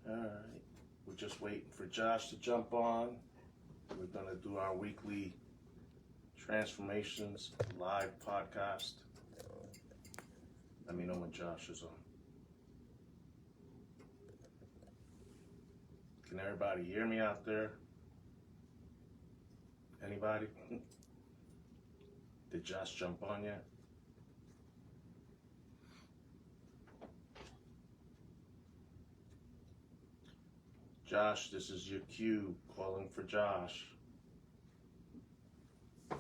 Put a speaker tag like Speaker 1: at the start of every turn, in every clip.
Speaker 1: All right. We're just waiting for Josh to jump on. We're going to do our weekly Transformations live podcast. Let me know when Josh is on. Can everybody hear me out there? Anybody? Did Josh jump on yet? Josh, this is your cue, calling for Josh. All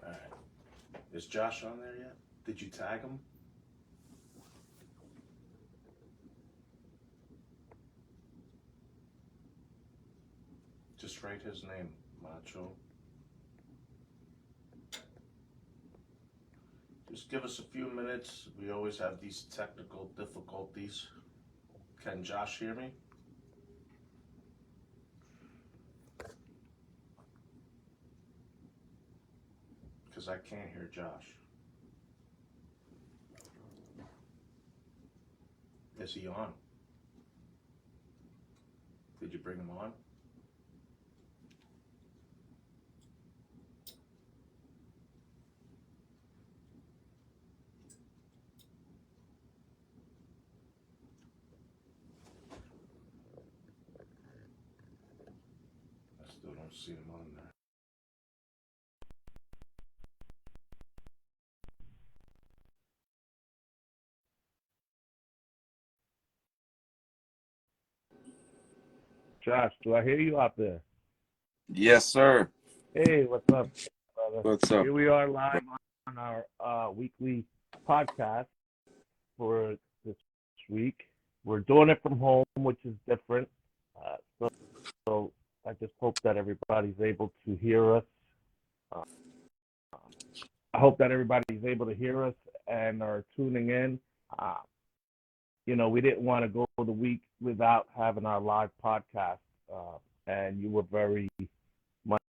Speaker 1: right. Is Josh on there yet? Did you tag him? Just write his name, Macho. Just give us a few minutes. We always have these technical difficulties. Can Josh hear me? Because I can't hear Josh. Is he on? Did you bring him on? I still don't see him on there.
Speaker 2: Josh, do I hear you out there?
Speaker 3: Yes, sir.
Speaker 2: Hey, what's up, brother?
Speaker 3: What's up?
Speaker 2: Here we are live on our weekly podcast for this week. We're doing it from home, which is different. So I just hope that everybody's able to hear us. I hope that everybody's able to hear us and are tuning in. We didn't want to go the week without having our live podcast, and you were very much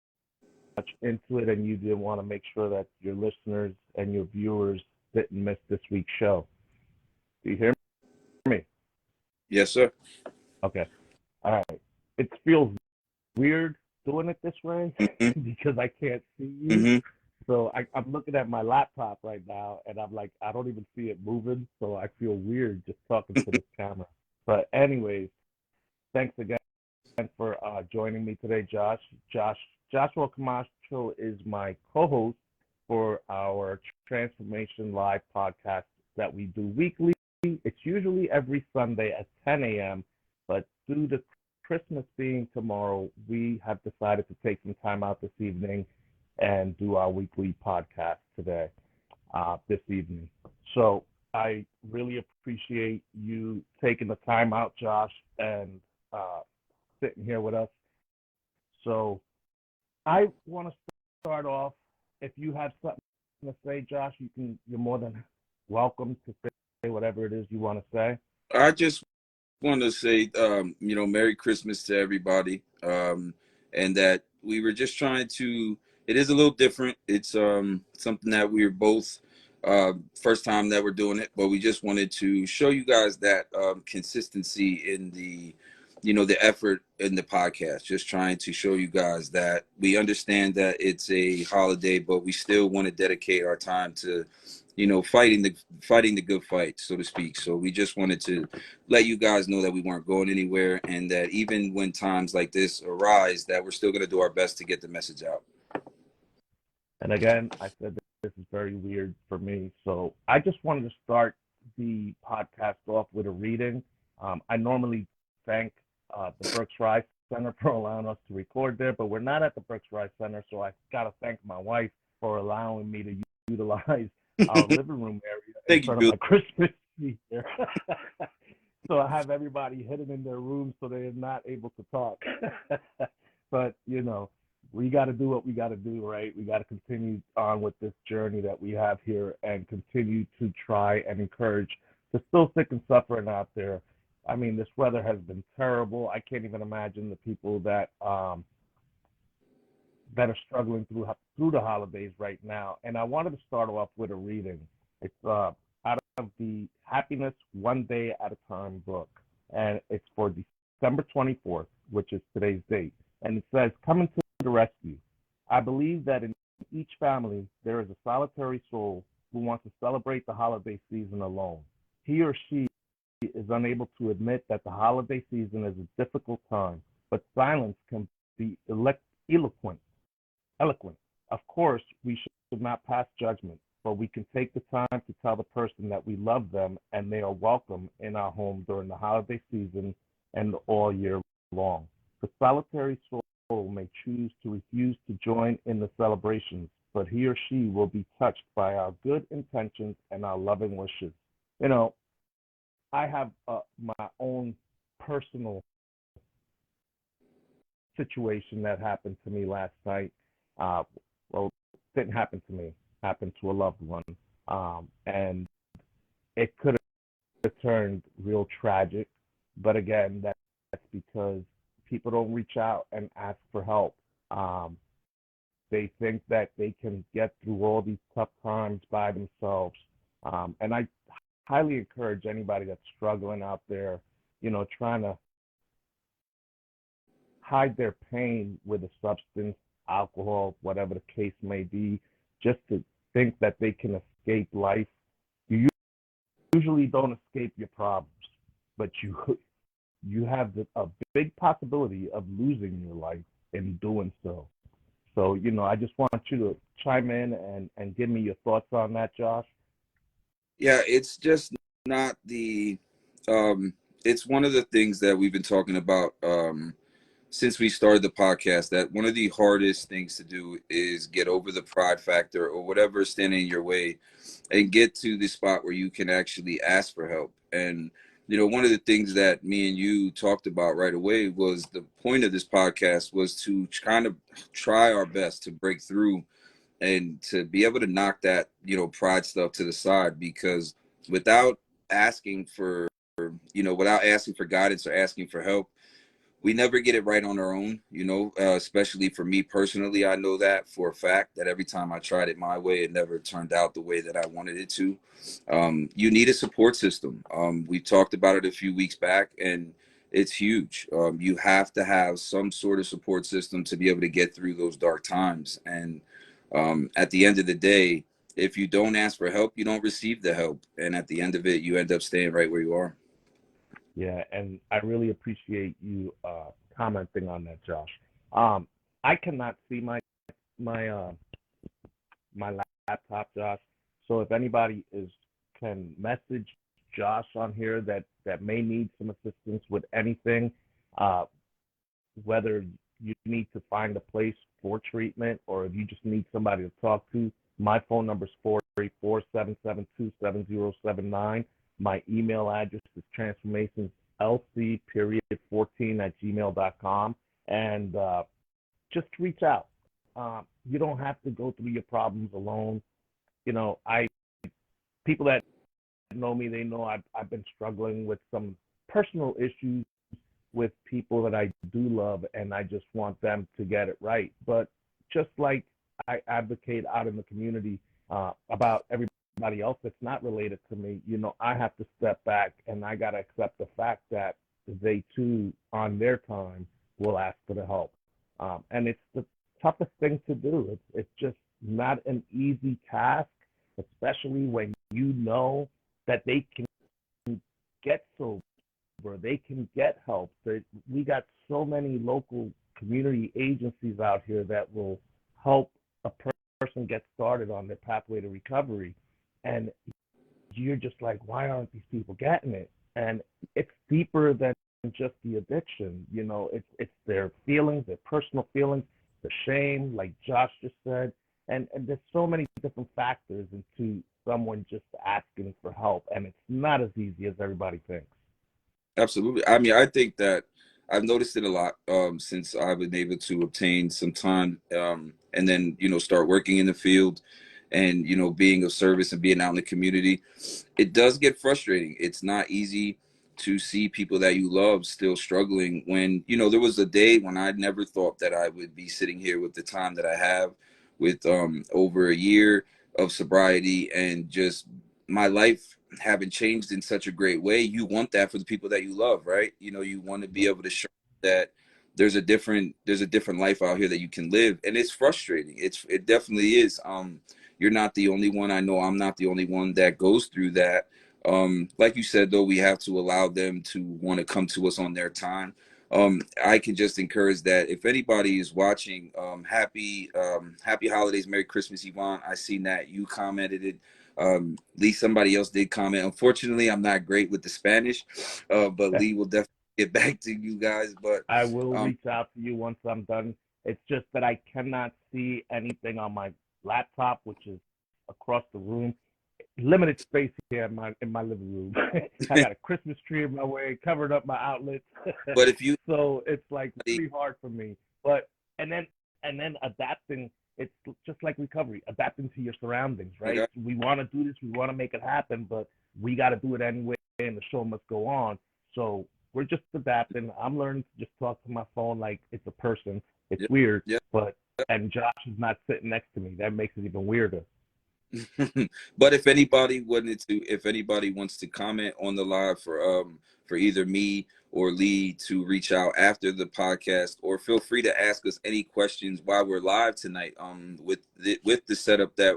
Speaker 2: into it, and you did want to make sure that your listeners and your viewers didn't miss this week's show. Do you hear me?
Speaker 3: Yes, sir.
Speaker 2: Okay. All right. It feels weird doing it this way because I can't see you.
Speaker 3: Mm-hmm.
Speaker 2: So I'm looking at my laptop right now, and I'm like, I don't even see it moving, so I feel weird just talking to this camera. But anyways, thanks again for joining me today, Josh. Joshua Camacho is my co-host for our Transformation Live podcast that we do weekly. It's usually every Sunday at 10 a.m., but due to Christmas being tomorrow, we have decided to take some time out this evening and do our weekly podcast today, this evening. So I really appreciate you taking the time out, Josh, and sitting here with us. So I want to start off. If you have something to say, Josh, you're more than welcome to say whatever it is you want to say.
Speaker 3: I just want to say, Merry Christmas to everybody, and that we were just trying to. It is a little different. It's something that we're both first time that we're doing it, but we just wanted to show you guys that consistency in the effort in the podcast. Just trying to show you guys that we understand that it's a holiday, but we still want to dedicate our time to fighting the good fight, so to speak. So we just wanted to let you guys know that we weren't going anywhere, and that even when times like this arise, that we're still going to do our best to get the message out.
Speaker 2: And again, I said this is very weird for me, so I just wanted to start the podcast off with a reading. I normally thank the Brooks Rice Center for allowing us to record there, but we're not at the Brooks Rice Center, so I got to thank my wife for allowing me to utilize our living room area in front of my Christmas tree here. So I have everybody hidden in their rooms so they're not able to talk. But, we got to do what we got to do, right? We got to continue on with this journey that we have here and continue to try and encourage they're still sick and suffering out there. I mean, this weather has been terrible. I can't even imagine the people that are struggling through the holidays right now. And I wanted to start off with a reading. It's out of the Happiness One Day at a Time book, and it's for December 24th, which is today's date. And it says, "Coming to the rescue. I believe that in each family there is a solitary soul who wants to celebrate the holiday season alone. He or she is unable to admit that the holiday season is a difficult time, but silence can be eloquent. Eloquent. Of course, we should not pass judgment, but we can take the time to tell the person that we love them and they are welcome in our home during the holiday season and all year long. The solitary soul may choose to refuse to join in the celebrations, but he or she will be touched by our good intentions and our loving wishes." You know, I have my own personal situation that happened to me last night. Well, it didn't happen to me, happened to a loved one. And it could have turned real tragic. But again, that's because people don't reach out and ask for help. They think that they can get through all these tough times by themselves. And I highly encourage anybody that's struggling out there, trying to hide their pain with a substance, alcohol, whatever the case may be, just to think that they can escape life. You usually don't escape your problems, but you have a big possibility of losing your life in doing so. So, I just want you to chime in and give me your thoughts on that, Josh.
Speaker 3: Yeah, it's just not it's one of the things that we've been talking about since we started the podcast, that one of the hardest things to do is get over the pride factor or whatever is standing in your way and get to the spot where you can actually ask for help. And, one of the things that me and you talked about right away was the point of this podcast was to kind of try our best to break through and to be able to knock that, pride stuff to the side, because without asking for, without asking for guidance or asking for help, we never get it right on our own, especially for me personally. I know that for a fact that every time I tried it my way, it never turned out the way that I wanted it to. You need a support system. We talked about it a few weeks back, and it's huge. You have to have some sort of support system to be able to get through those dark times. And at the end of the day, if you don't ask for help, you don't receive the help. And at the end of it, you end up staying right where you are.
Speaker 2: Yeah, and I really appreciate you commenting on that, Josh. I cannot see my my laptop, Josh. So if anybody can message Josh on here that may need some assistance with anything, whether you need to find a place for treatment or if you just need somebody to talk to, my phone number is 484-772-7079. My email address is transformationslc14@gmail.com. And just reach out. You don't have to go through your problems alone. People that know me, they know I've been struggling with some personal issues with people that I do love, and I just want them to get it right. But just like I advocate out in the community about everybody else that's not related to me, I have to step back and I got to accept the fact that they too, on their time, will ask for the help. And it's the toughest thing to do. It's just not an easy task, especially when you know that they can get sober, they can get help. We got so many local community agencies out here that will help a person get started on their pathway to recovery. And you're just like, why aren't these people getting it? And it's deeper than just the addiction. It's their feelings, their personal feelings, the shame, like Josh just said. And there's so many different factors into someone just asking for help. And it's not as easy as everybody thinks.
Speaker 3: Absolutely. I mean, I think that I've noticed it a lot since I've been able to obtain some time and then, start working in the field. and, you know, being of service and being out in the community, it does get frustrating. It's not easy to see people that you love still struggling when, you know, there was a day when I never thought that I would be sitting here with the time that I have, with over a year of sobriety, and just my life having changed in such a great way. You want that for the people that you love, right? You know, you want to be able to show that there's a different life out here that you can live, and it's frustrating. It definitely is. You're not the only one. I know I'm not the only one that goes through that. Like you said, though, we have to allow them to want to come to us on their time. I can just encourage that if anybody is watching, happy holidays, Merry Christmas, Yvonne. I seen that you commented it. Lee, somebody else did comment. Unfortunately, I'm not great with the Spanish, but Lee will definitely get back to you guys. But
Speaker 2: I will reach out to you once I'm done. It's just that I cannot see anything on my laptop, which is across the room. Limited space here in my living room. I got a Christmas tree in my way, covered up my outlets.
Speaker 3: but if you,
Speaker 2: So it's like really hard for me. But and then adapting. It's just like recovery, adapting to your surroundings, right?
Speaker 3: Okay.
Speaker 2: We want to do this, we want to make it happen, but we got to do it anyway, and the show must go on. So we're just adapting. I'm learning to just talk to my phone like it's a person. It's
Speaker 3: Yep.
Speaker 2: weird,
Speaker 3: Yep.
Speaker 2: and Josh is not sitting next to me. That makes it even weirder.
Speaker 3: But if anybody wants to comment on the live for either me or Lee to reach out after the podcast, or feel free to ask us any questions while we're live tonight, with the setup that,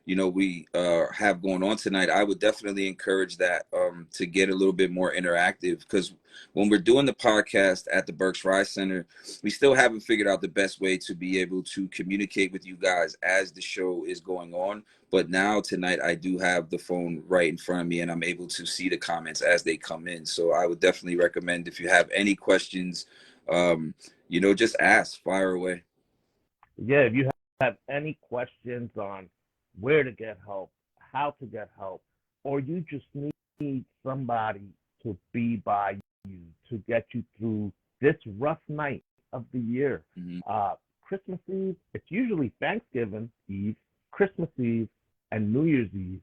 Speaker 3: you know, we have going on tonight, I would definitely encourage that to get a little bit more interactive, because when we're doing the podcast at the Berks Rise Center, we still haven't figured out the best way to be able to communicate with you guys as the show is going on. But now tonight, I do have the phone right in front of me, and I'm able to see the comments as they come in. So I would definitely recommend, if you have any questions, you know, just ask, fire away.
Speaker 2: Yeah, if you have any questions on where to get help, how to get help, or you just need somebody to be by you to get you through this rough night of the year.
Speaker 3: Mhm.
Speaker 2: Christmas Eve, it's usually Thanksgiving Eve, Christmas Eve, and New Year's Eve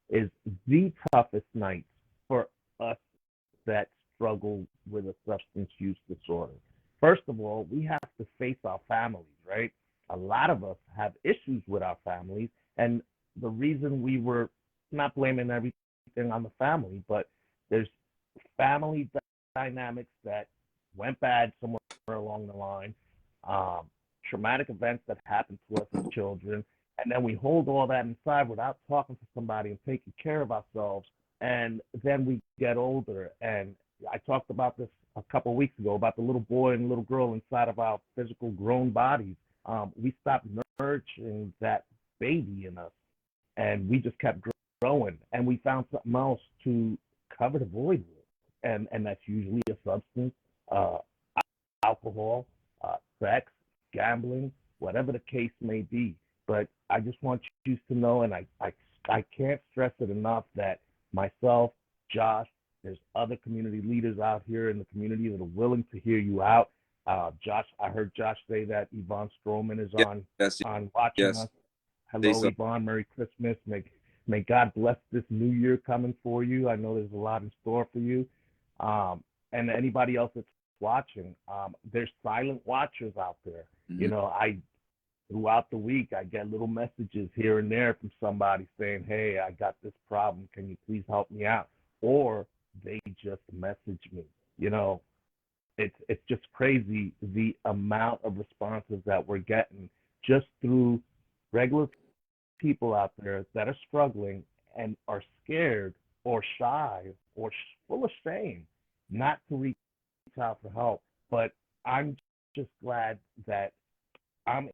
Speaker 2: is the toughest night for us that struggle with a substance use disorder. First of all, we have to face our families, right? A lot of us have issues with our families, and the reason we were not blaming everything on the family, but there's family dynamics that went bad somewhere along the line, traumatic events that happened to us as children, and then we hold all that inside without talking to somebody and taking care of ourselves. And then we get older, and I talked about this a couple of weeks ago about the little boy and little girl inside of our physical grown bodies. We stopped nurturing that baby in us, and we just kept growing, and we found something else to cover the void with, and that's usually a substance, uh, alcohol, sex, gambling, whatever the case may be. But I just want you to know, and I can't stress it enough, that myself, Josh, there's other community leaders out here in the community that are willing to hear you out. Josh, I heard Josh say that Yvonne Stroman is on watching
Speaker 3: Yes.
Speaker 2: us. Hello, Yvonne. Merry Christmas. May God bless this new year coming for you. I know there's a lot in store for you. And anybody else that's watching, there's silent watchers out there.
Speaker 3: Mm-hmm.
Speaker 2: You know, throughout the week, I get little messages here and there from somebody saying, hey, I got this problem. Can you please help me out? Or they just message me. You know, it's just crazy the amount of responses that we're getting just through regular people out there that are struggling and are scared or shy or full of shame not to reach out for help. But I'm just glad that I'm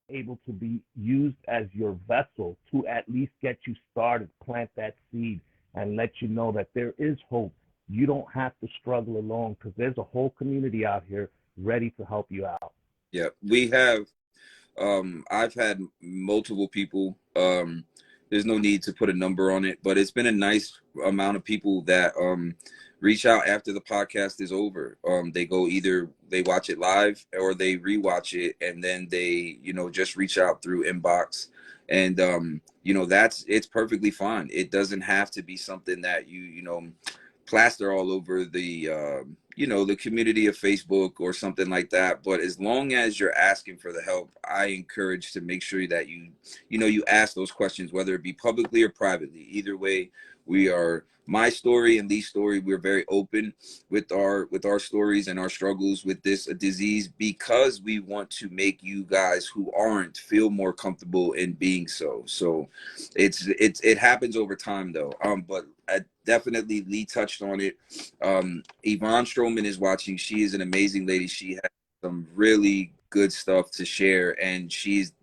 Speaker 2: able to be used as your vessel to at least get you started, plant that seed, and let you know that there is hope. You don't have to struggle alone, because there's a whole community out here ready to help you out.
Speaker 3: Yeah, we have. I've had multiple people. There's no need to put a number on it, but it's been a nice amount of people that reach out after the podcast is over. They go, either they watch it live or they rewatch it, and then they, you know, just reach out through inbox And it's perfectly fine. It doesn't have to be something that you plaster all over the community of Facebook or something like that. But as long as you're asking for the help, I encourage to make sure that you ask those questions, whether it be publicly or privately. Either way, we are my story and Lee's story. We're very open with our stories and our struggles with this disease, because we want to make you guys who aren't feel more comfortable in being so. It happens over time though. But definitely Lee touched on it. Yvonne Stroman is watching. She is an amazing lady. She has some really good stuff to share, and she's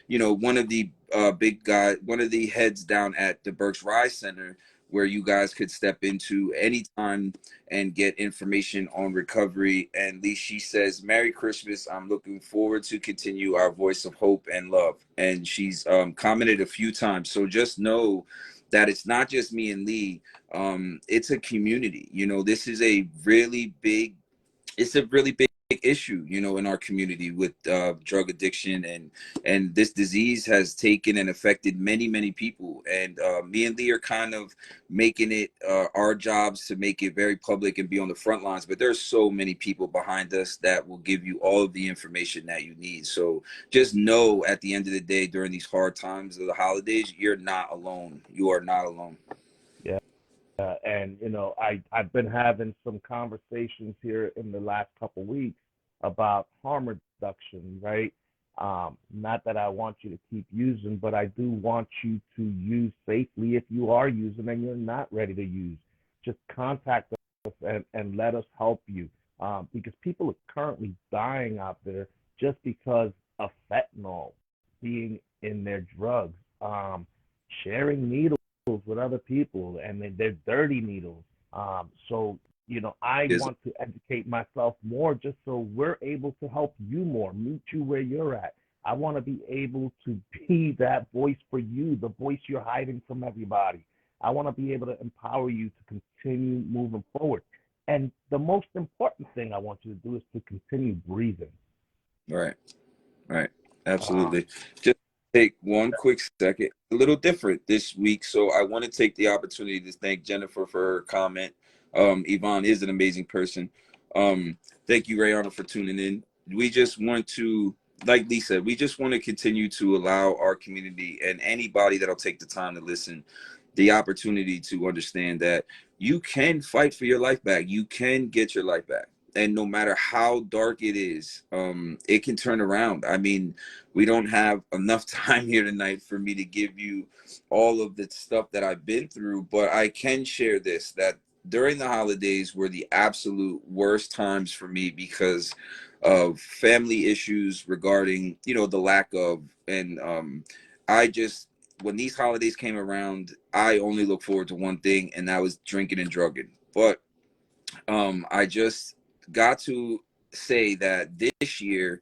Speaker 3: one of the big guy, one of the heads down at the Berks Rise Center, where you guys could step into anytime and get information on recovery. And Lee, she says, "Merry Christmas. I'm looking forward to continue our voice of hope and love." And she's commented a few times. So just know that it's not just me and Lee. It's a community. This is a really big issue in our community with drug addiction, and this disease has taken and affected many people, and me and Lee are kind of making it our jobs to make it very public and be on the front lines. But there's so many people behind us that will give you all of the information that you need. So just know, at the end of the day, during these hard times of the holidays, you're not alone. You are not alone.
Speaker 2: Yeah. And I've been having some conversations here in the last couple weeks about harm reduction, right? Not that I want you to keep using, but I do want you to use safely. If you are using and you're not ready to use, just contact us and let us help you, because people are currently dying out there just because of fentanyl being in their drugs, sharing needles with other people, and they're dirty needles. So, I
Speaker 3: Is
Speaker 2: want to educate myself more just so we're able to help you more, meet you where you're at. I want to be able to be that voice for you, the voice you're hiding from everybody. I want to be able to empower you to continue moving forward. And the most important thing I want you to do is to continue breathing.
Speaker 3: right. Right.
Speaker 2: Uh,
Speaker 3: Absolutely. Just take one quick second. A little different this week. So I want to take the opportunity to thank Jennifer for her comment. Yvonne is an amazing person. Thank you, Rayana, for tuning in. We just want to, like Lee said, we just want to continue to allow our community and anybody that'll take the time to listen the opportunity to understand that you can fight for your life back. You can get your life back. And no matter how dark it is, it can turn around. I mean, we don't have enough time here tonight for me to give you all of the stuff that I've been through, but I can share this, that during the holidays were the absolute worst times for me because of family issues regarding, the lack of, and I just, when these holidays came around, I only look forward to one thing, and that was drinking and drugging. But I just got to say that this year,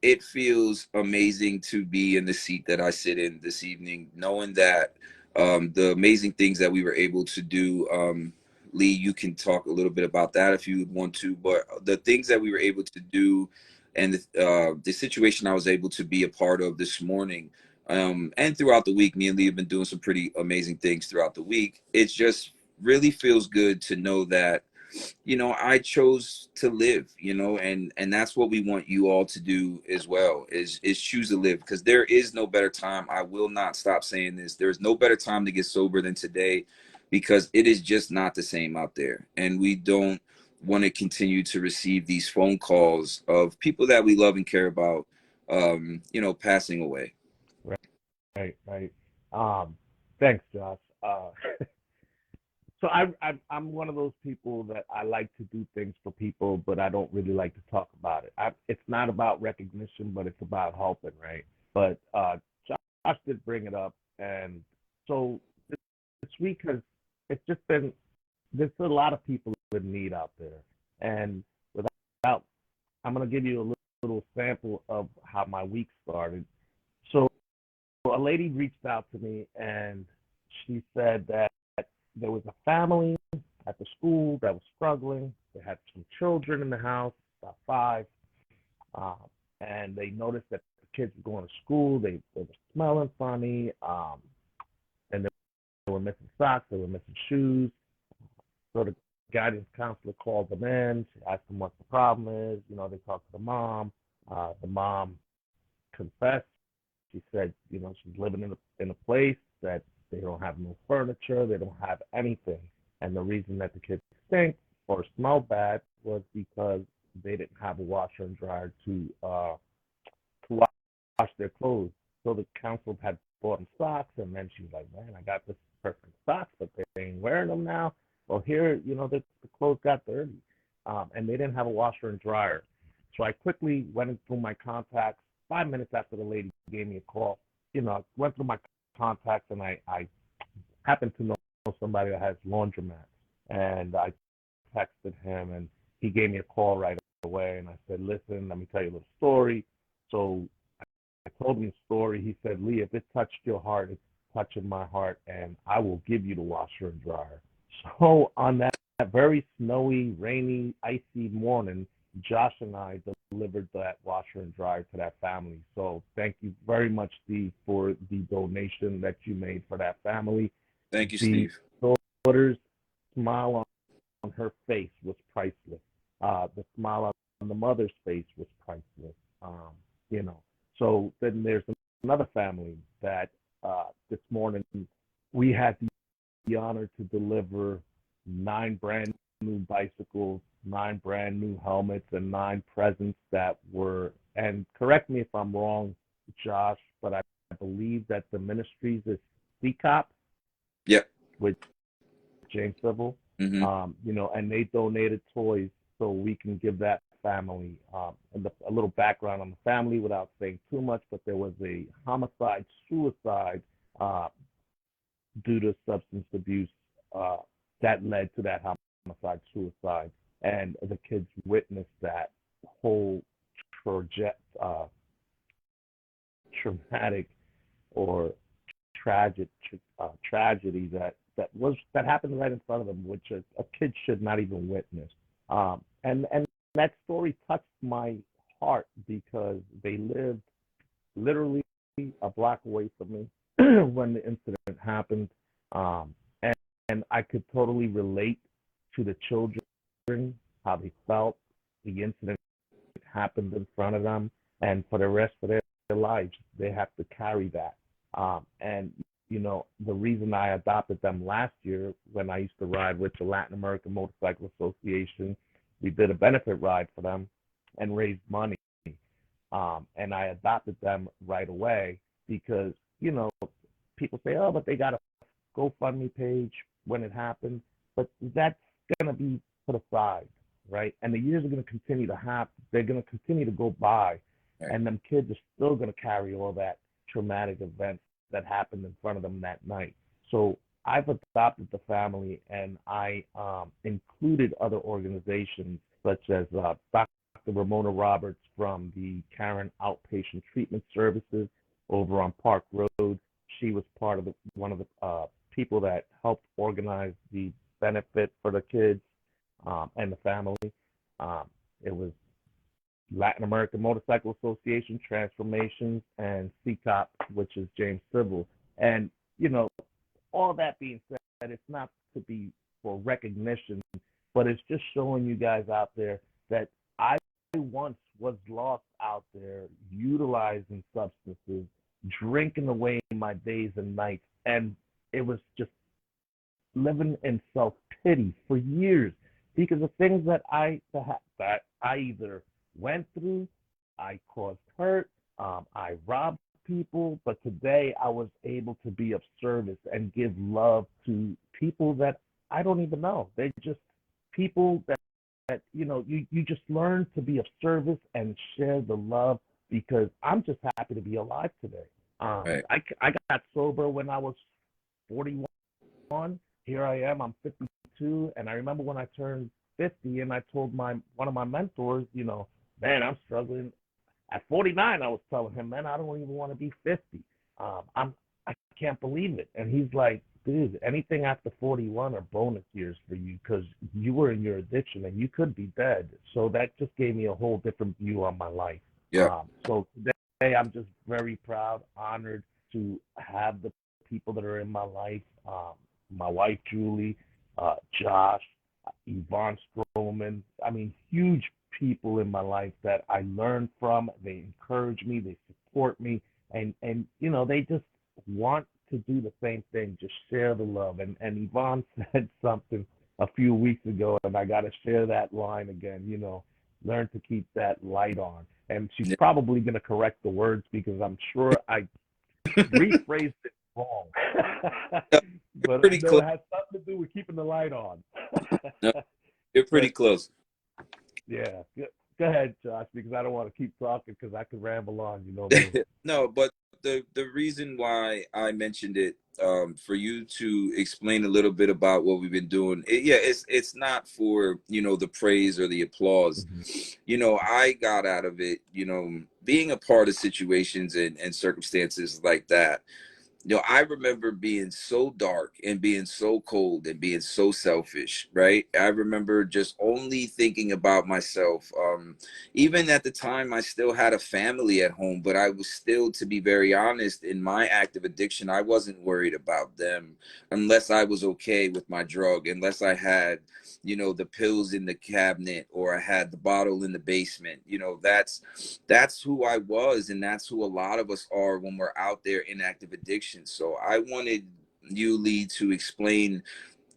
Speaker 3: it feels amazing to be in the seat that I sit in this evening, knowing that the amazing things that we were able to do. Lee, you can talk a little bit about that if you would want to, but the things that we were able to do, and the situation I was able to be a part of this morning, and throughout the week, me and Lee have been doing some pretty amazing things throughout the week. It just really feels good to know that I chose to live, and that's what we want you all to do as well, is choose to live, because there is no better time. I will not stop saying this. There's no better time to get sober than today, because it is just not the same out there, and we don't want to continue to receive these phone calls of people that we love and care about, passing away.
Speaker 2: right, right. Thanks, Josh. So I'm one of those people that I like to do things for people, but I don't really like to talk about it. It's not about recognition, but it's about helping, right? But Josh did bring it up, and so this week has it's just been there's a lot of people in need out there, and without I'm gonna give you a little sample of how my week started. So a lady reached out to me, and she said that there was a family at the school that was struggling. They had some children in the house, about five, and they noticed that the kids were going to school. They were smelling funny, and they were missing socks. They were missing shoes. So the guidance counselor called them in. She asked them what the problem is. They talked to the mom. The mom confessed. She said, she's living in a place that they don't have no furniture. They don't have anything. And the reason that the kids stink or smell bad was because they didn't have a washer and dryer to wash their clothes. So the council had bought them socks, and then she was like, man, I got this perfect socks, but they ain't wearing them now. Well, here, the clothes got dirty, and they didn't have a washer and dryer. So I quickly went through my contacts. 5 minutes after the lady gave me a call, I went through my contacts, and I happened to know somebody that has laundromats, and I texted him, and he gave me a call right away, and I said, listen, let me tell you a little story. So I told him the story. He said, Lee, if it touched your heart, it's touching my heart, and I will give you the washer and dryer. So on that very snowy, rainy, icy morning, Josh and I delivered that washer and dryer to that family. So thank you very much, Steve, for the donation that you made for that family.
Speaker 3: Thank you, Steve.
Speaker 2: The daughter's smile on her face was priceless. The smile on the mother's face was priceless. So then there's another family that this morning we had the honor to deliver 9 brand new bicycles, 9 brand new helmets, and 9 presents that were, and correct me if I'm wrong, Josh, but I believe that the ministries is CCOP.
Speaker 3: Yep.
Speaker 2: With James Civil.
Speaker 3: Mm-hmm.
Speaker 2: And they donated toys so we can give that family and a little background on the family without saying too much, but there was a homicide, suicide due to substance abuse that led to that homicide, suicide, and the kids witnessed that whole traumatic or tragedy that happened right in front of them, which a kid should not even witness. And that story touched my heart because they lived literally a block away from me when the incident happened, and I could totally relate to the children, how they felt. The incident happened in front of them, and for the rest of their lives, they have to carry that. And the reason I adopted them last year when I used to ride with the Latin American Motorcycle Association, we did a benefit ride for them and raised money. And I adopted them right away because, people say, oh, but they got a GoFundMe page when it happened. But that's going to be put aside, right? And the years are going to continue to happen. They're going to continue to go by. Right. And them kids are still going to carry all that traumatic events that happened in front of them that night. So I've adopted the family, and I included other organizations such as Dr. Ramona Roberts from the Karen Outpatient Treatment Services over on Park Road. She was part of one of the people that helped organize the benefit for the kids and the family. It was Latin American Motorcycle Association, Transformations, and CCOP, which is James Civil. And, all that being said, it's not to be for recognition, but it's just showing you guys out there that I once was lost out there utilizing substances, drinking away my days and nights, and it was just living in self-pity for years because of things that I either went through, I caused hurt, I robbed people, but today I was able to be of service and give love to people that I don't even know. They're just people that you just learn to be of service and share the love because I'm just happy to be alive today.
Speaker 3: Right.
Speaker 2: I got sober when I was 41. Here I am, I'm 52, and I remember when I turned 50 and I told one of my mentors, man, I'm struggling. At 49, I was telling him, man, I don't even want to be 50. I can't believe it. And he's like, dude, anything after 41 are bonus years for you because you were in your addiction and you could be dead. So that just gave me a whole different view on my life.
Speaker 3: Yeah.
Speaker 2: So I'm just very proud, honored to have the people that are in my life. My wife Julie, Josh, Yvonne Stroman. I mean, huge people in my life that I learn from. They encourage me, they support me, and they just want to do the same thing, just share the love. And Yvonne said something a few weeks ago, and I got to share that line again. Learn to keep that light on. And she's
Speaker 3: Yeah.
Speaker 2: probably going to correct the words because I'm sure I rephrased it wrong.
Speaker 3: No,
Speaker 2: But I
Speaker 3: pretty
Speaker 2: know
Speaker 3: close.
Speaker 2: it has something to do with keeping the light on.
Speaker 3: No, you're pretty
Speaker 2: But
Speaker 3: close.
Speaker 2: yeah, go ahead, Josh, because I don't want to keep talking because I could ramble on. You know me.
Speaker 3: No, but the reason why I mentioned it, for you to explain a little bit about what we've been doing, yeah, it's not for the praise or the applause.
Speaker 2: Mhm.
Speaker 3: I got out of it, being a part of situations and circumstances like that. I remember being so dark and being so cold and being so selfish, right? I remember just only thinking about myself. Even at the time, I still had a family at home, but I was still, to be very honest, in my active addiction, I wasn't worried about them unless I was okay with my drug, unless I had, the pills in the cabinet or I had the bottle in the basement. That's who I was, and that's who a lot of us are when we're out there in active addiction. So I wanted you, Lee, to explain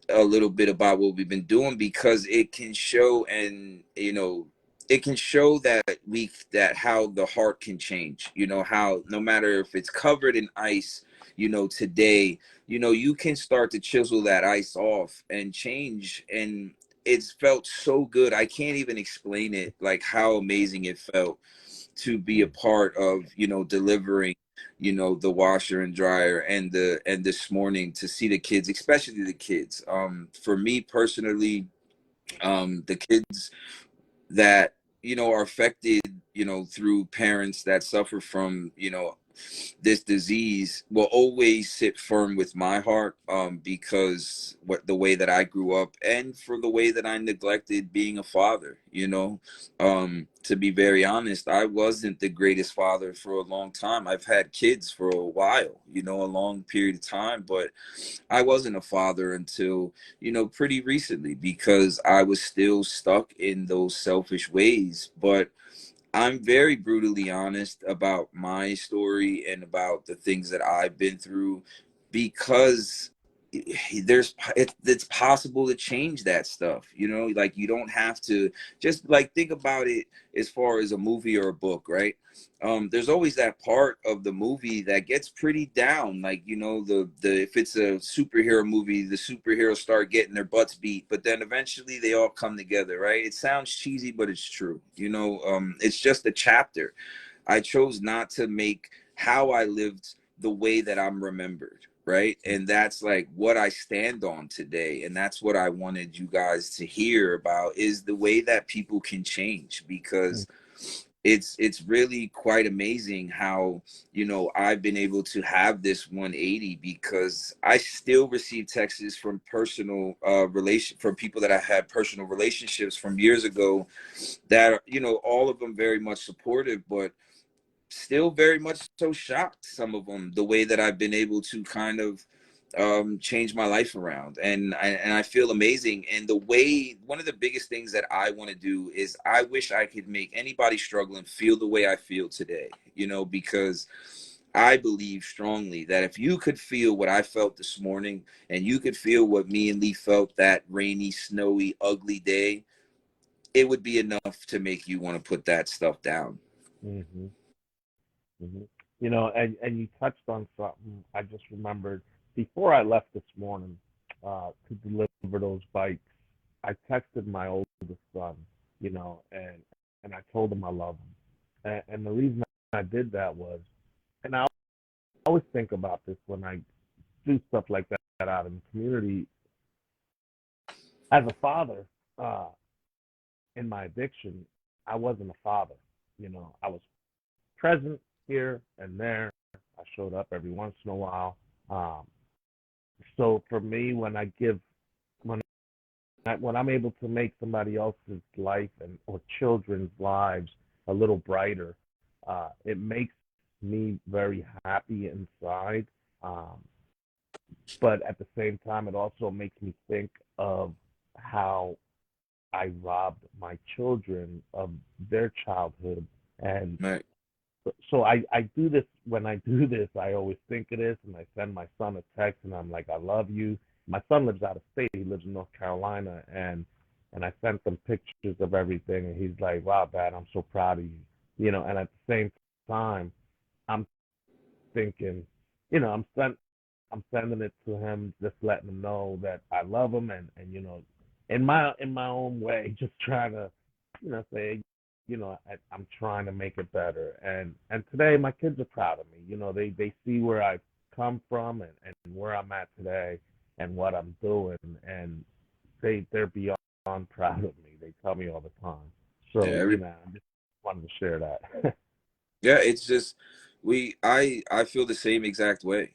Speaker 3: a little bit about what we've been doing, because it can show, and it can show that how the heart can change. How no matter if it's covered in ice, today, you can start to chisel that ice off and change. And it's felt so good. I can't even explain it, like how amazing it felt to be a part of delivering the washer and dryer, and this morning to see the kids, especially the kids, for me personally, the kids that are affected through parents that suffer from this disease will always sit firm with my heart, because what the way that I grew up, and for the way that I neglected being a father. To be very honest, I wasn't the greatest father for a long time. I've had kids for a while, a long period of time, but I wasn't a father until pretty recently, because I was still stuck in those selfish ways. But I'm very brutally honest about my story and about the things that I've been through, because it's possible to change that stuff. Like, you don't have to just, like, think about it as far as a movie or a book, right? There's always that part of the movie that gets pretty down, like, the if it's a superhero movie, the superheroes start getting their butts beat, but then eventually they all come together, right? It sounds cheesy, but it's true. It's just a chapter. I chose not to make how I lived the way that I'm remembered, right? And that's like what I stand on today. And that's what I wanted you guys to hear about, is the way that people can change, because it's really quite amazing how I've been able to have this 180, because I still receive texts from personal relation from people that I had personal relationships from years ago, that are, all of them very much supportive, but still very much so shocked, some of them, the way that I've been able to kind of change my life around. And I feel amazing. And the way, one of the biggest things that I want to do is, I wish I could make anybody struggling feel the way I feel today, because I believe strongly that if you could feel what I felt this morning, and you could feel what me and Lee felt that rainy, snowy, ugly day, it would be enough to make you want to put that stuff down.
Speaker 2: hmm hmm and you touched on something. I just remembered before I left this morning to deliver those bikes. I texted my oldest son, and I told him I love him. And the reason I did that was, and I always think about this when I do stuff like that out in the community. As a father, uh, in my addiction, I wasn't a father. I was present here and there. I showed up every once in a while. Um, so for me, when when I'm able to make somebody else's life and or children's lives a little brighter, it makes me very happy inside. Um, but at the same time, it also makes me think of how I robbed my children of their childhood. And
Speaker 3: Right.
Speaker 2: so I do this. When I do this, I always think of this, and I send my son a text, and I'm like, I love you. My son lives out of state. He lives in North Carolina, and I sent him pictures of everything, and he's like, wow, Dad, I'm so proud of you. And at the same time, I'm thinking, I'm sending it to him, just letting him know that I love him, and in my own way, just trying to, say, I'm trying to make it better. And today, my kids are proud of me. They see where I've come from, and where I'm at today, and what I'm doing, and they're beyond proud of me. They tell me all the time.
Speaker 3: Yeah.
Speaker 2: So I just wanted to share that.
Speaker 3: Yeah, it's just I feel the same exact way.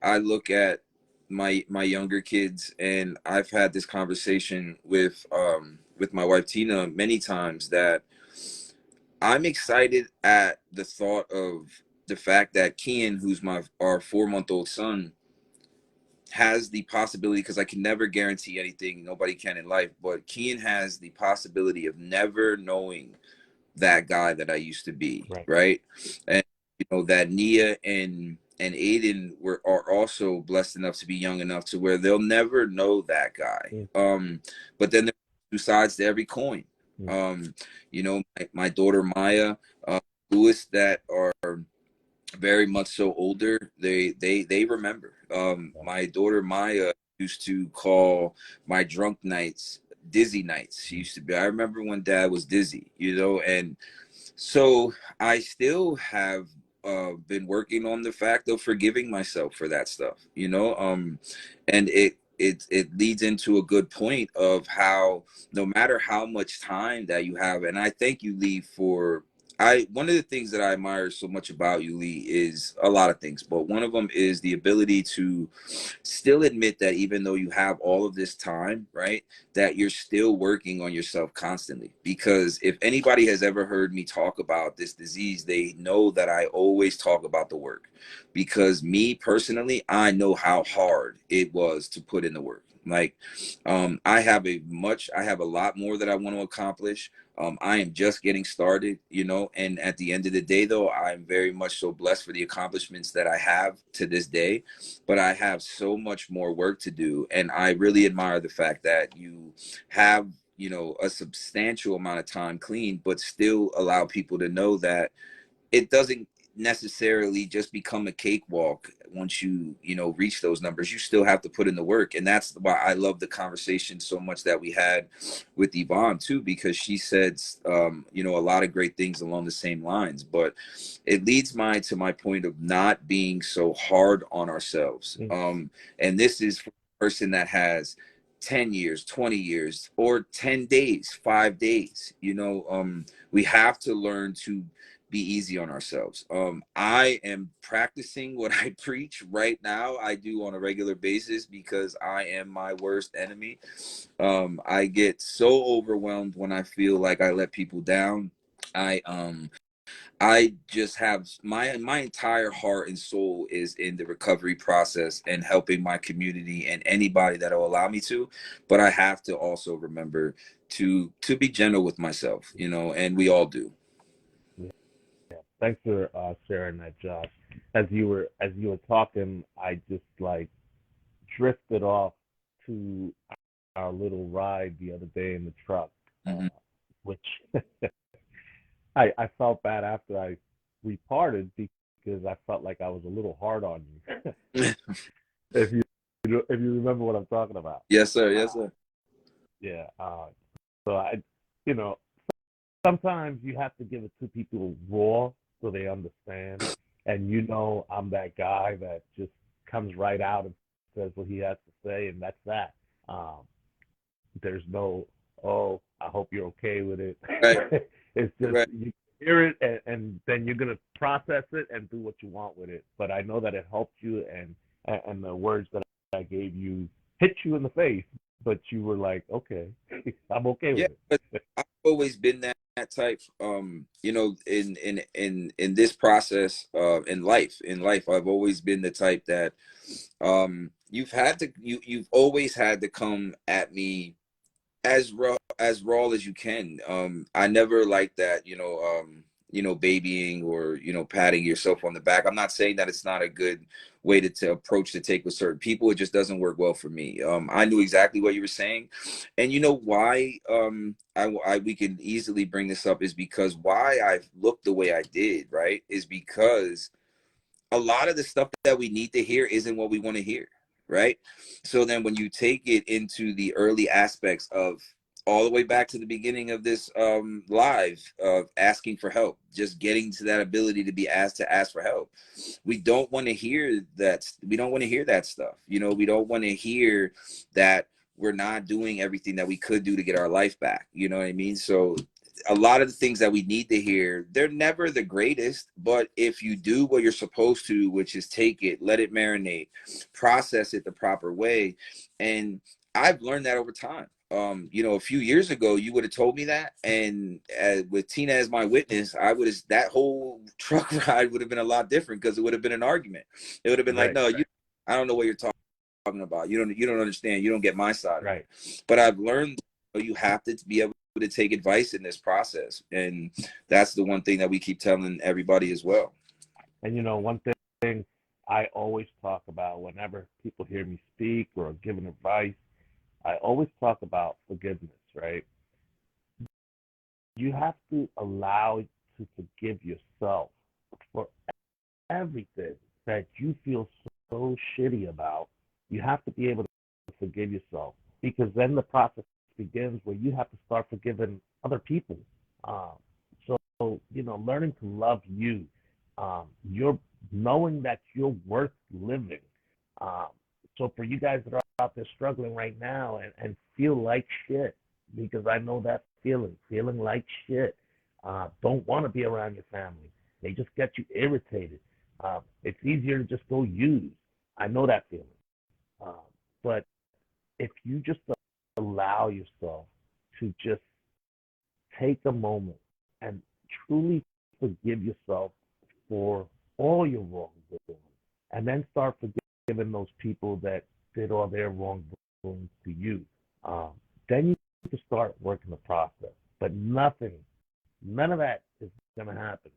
Speaker 3: I look at my younger kids, and I've had this conversation with my wife Tina many times, that I'm excited at the thought of the fact that Kian, who's our 4-month-old son, has the possibility, because I can never guarantee anything, nobody can in life, but Kian has the possibility of never knowing that guy that I used to be,
Speaker 2: Right.
Speaker 3: right? And that Nia and Aiden are also blessed enough to be young enough to where they'll never know that guy.
Speaker 2: Mm,
Speaker 3: But then there's two sides to every coin.
Speaker 2: mm,
Speaker 3: My daughter Maya, Lewis, that are very much so older, they remember.
Speaker 2: yeah.
Speaker 3: My daughter Maya used to call my drunk nights dizzy nights. She
Speaker 2: Mm,
Speaker 3: used to be, I remember when Dad was dizzy, and so I still have been working on the fact of forgiving myself for that stuff, and it leads into a good point of how, no matter how much time that you have, and I thank you, Lee, for one of the things that I admire so much about you, Lee, is a lot of things, but one of them is the ability to still admit that even though you have all of this time, right, that you're still working on yourself constantly. Because if anybody has ever heard me talk about this disease, they know that I always talk about the work. Because me personally, I know how hard it was to put in the work. Like, I have a lot more that I want to accomplish. I am just getting started, and at the end of the day, though, I'm very much so blessed for the accomplishments that I have to this day, but I have so much more work to do. And I really admire the fact that you have, a substantial amount of time clean, but still allow people to know that it doesn't necessarily just become a cakewalk once reach those numbers. You still have to put in the work. And that's why I love the conversation so much that we had with Yvonne too, because she said a lot of great things along the same lines. But it leads to my point of not being so hard on ourselves.
Speaker 2: mm,
Speaker 3: And this is for a person that has 10 years, 20 years, or 10 days, 5 days. We have to learn to be easy on ourselves. I am practicing what I preach right now. I do on a regular basis, because I am my worst enemy. I get so overwhelmed when I feel like I let people down. I just have my entire heart and soul is in the recovery process and helping my community and anybody that will allow me to. But I have to also remember to be gentle with myself, and we all do.
Speaker 2: yeah. Thanks for sharing that, Josh. As you were talking, I just like drifted off to our little ride the other day in the truck,
Speaker 3: Mhm.
Speaker 2: which I felt bad after we parted, because I felt like I was a little hard on you. if you if you remember what I'm talking about.
Speaker 3: Yes, sir.
Speaker 2: Uh,
Speaker 3: Yes, sir.
Speaker 2: yeah. So you know, sometimes you have to give it to people raw so they understand. And I'm that guy that just comes right out and says what he has to say, and that's that. Um, there's no, oh, I hope you're okay with it.
Speaker 3: Right.
Speaker 2: It's just
Speaker 3: Right.
Speaker 2: you hear it, and then you're gonna process it and do what you want with it. But I know that it helped you, and the words that I gave you hit you in the face, but you were like, okay, I'm okay
Speaker 3: Yeah,
Speaker 2: with
Speaker 3: but
Speaker 2: it.
Speaker 3: always been that type. You know, in this process, in life, I've always been the type that, you've always had to come at me as raw as you can. I never like that, babying or, patting yourself on the back. I'm not saying that it's not a good way to approach to take with certain people. It just doesn't work well for me. I knew exactly what you were saying, and you know why. We can easily bring this up is because why I've looked the way I did, right, is because a lot of the stuff that we need to hear isn't what we want to hear, right? So then when you take it into the early aspects of all the way back to the beginning of this live of asking for help, just getting to that ability to be asked to ask for help, we don't want to hear that. We don't want to hear that stuff. We don't want to hear that we're not doing everything that we could do to get our life back. You know what I mean? So a lot of the things that we need to hear, they're never the greatest, but if you do what you're supposed to, which is take it, let it marinate, process it the proper way. And I've learned that over time. A few years ago, you would have told me that, and with Tina as my witness, that whole truck ride would have been a lot different because it would have been an argument. It would have been like,
Speaker 2: Right.
Speaker 3: no, I don't know what you're talking about. You don't understand. You don't get my side of
Speaker 2: Right.
Speaker 3: it. But I've learned you have to be able to take advice in this process, and that's the one thing that we keep telling everybody as well.
Speaker 2: And one thing I always talk about whenever people hear me speak or giving advice, I always talk about forgiveness, right? You have to allow to forgive yourself for everything that you feel so shitty about. You have to be able to forgive yourself because then the process begins where you have to start forgiving other people. Um, so, learning to love you, you're knowing that you're worth living. Um, so for you guys that are out there struggling right now and feel like shit, because I know that feeling like shit, don't want to be around your family. They just get you irritated. It's easier to just go use. I know that feeling. Um, but if you just allow yourself to just take a moment and truly forgive yourself for all your wrongdoing, and then start forgiving those people that did all their wrongdoing to you, um, then you can start working the process. But none of that is going to happen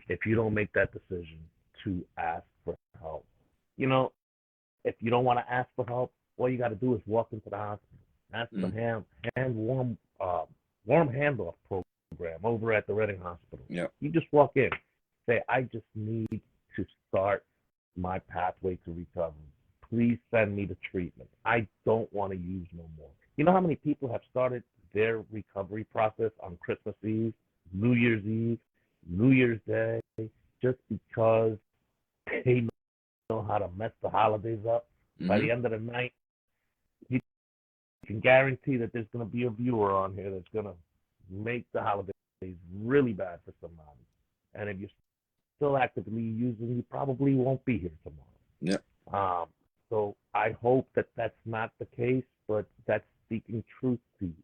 Speaker 2: if you don't make that decision to ask for help. You know, if you don't want to ask for help, all you got to do is walk into the hospital, ask for the hand warm handoff program over at the Reading Hospital.
Speaker 3: Yeah.
Speaker 2: You just walk in, say, I just need to start my pathway to recovery. Please send me to treatment. I don't want to use no more. You know how many people have started their recovery process on Christmas Eve, New Year's Eve, New Year's Day, just because they know how to mess the holidays up? By the end of the night, you can guarantee that there's going to be a viewer on here that's going to make the holidays really bad for somebody. And if you're still actively using, you probably won't be here tomorrow.
Speaker 3: Yeah.
Speaker 2: So I hope that that's not the case, but that's speaking truth to you.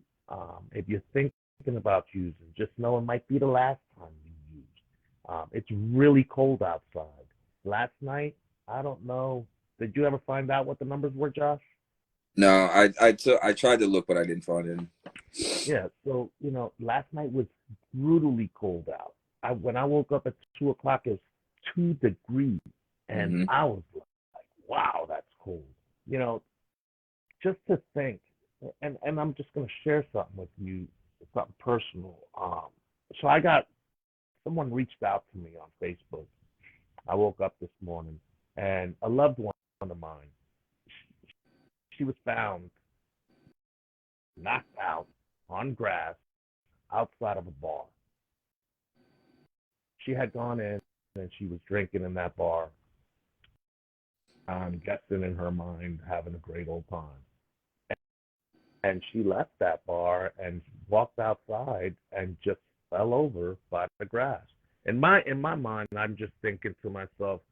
Speaker 2: If you're thinking about using, just know it might be the last time you use. It's really cold outside. Last night, I don't know. Did you ever find out what the numbers were, Josh?
Speaker 3: No, I tried to look, but I didn't find any.
Speaker 2: Yeah. So last night was brutally cold out. When I woke up at 2 o'clock, it was 2 degrees, and I was like, "Wow, that's cold." Just to think, and I'm just gonna share something with you, something personal. So someone reached out to me on Facebook. I woke up this morning, and a loved one of mine, she was found knocked out on grass outside of a bar. She had gone in and she was drinking in that bar. I'm guessing in her mind, having a great old time. And she left that bar and walked outside and just fell over by the grass. In my mind, I'm just thinking to myself,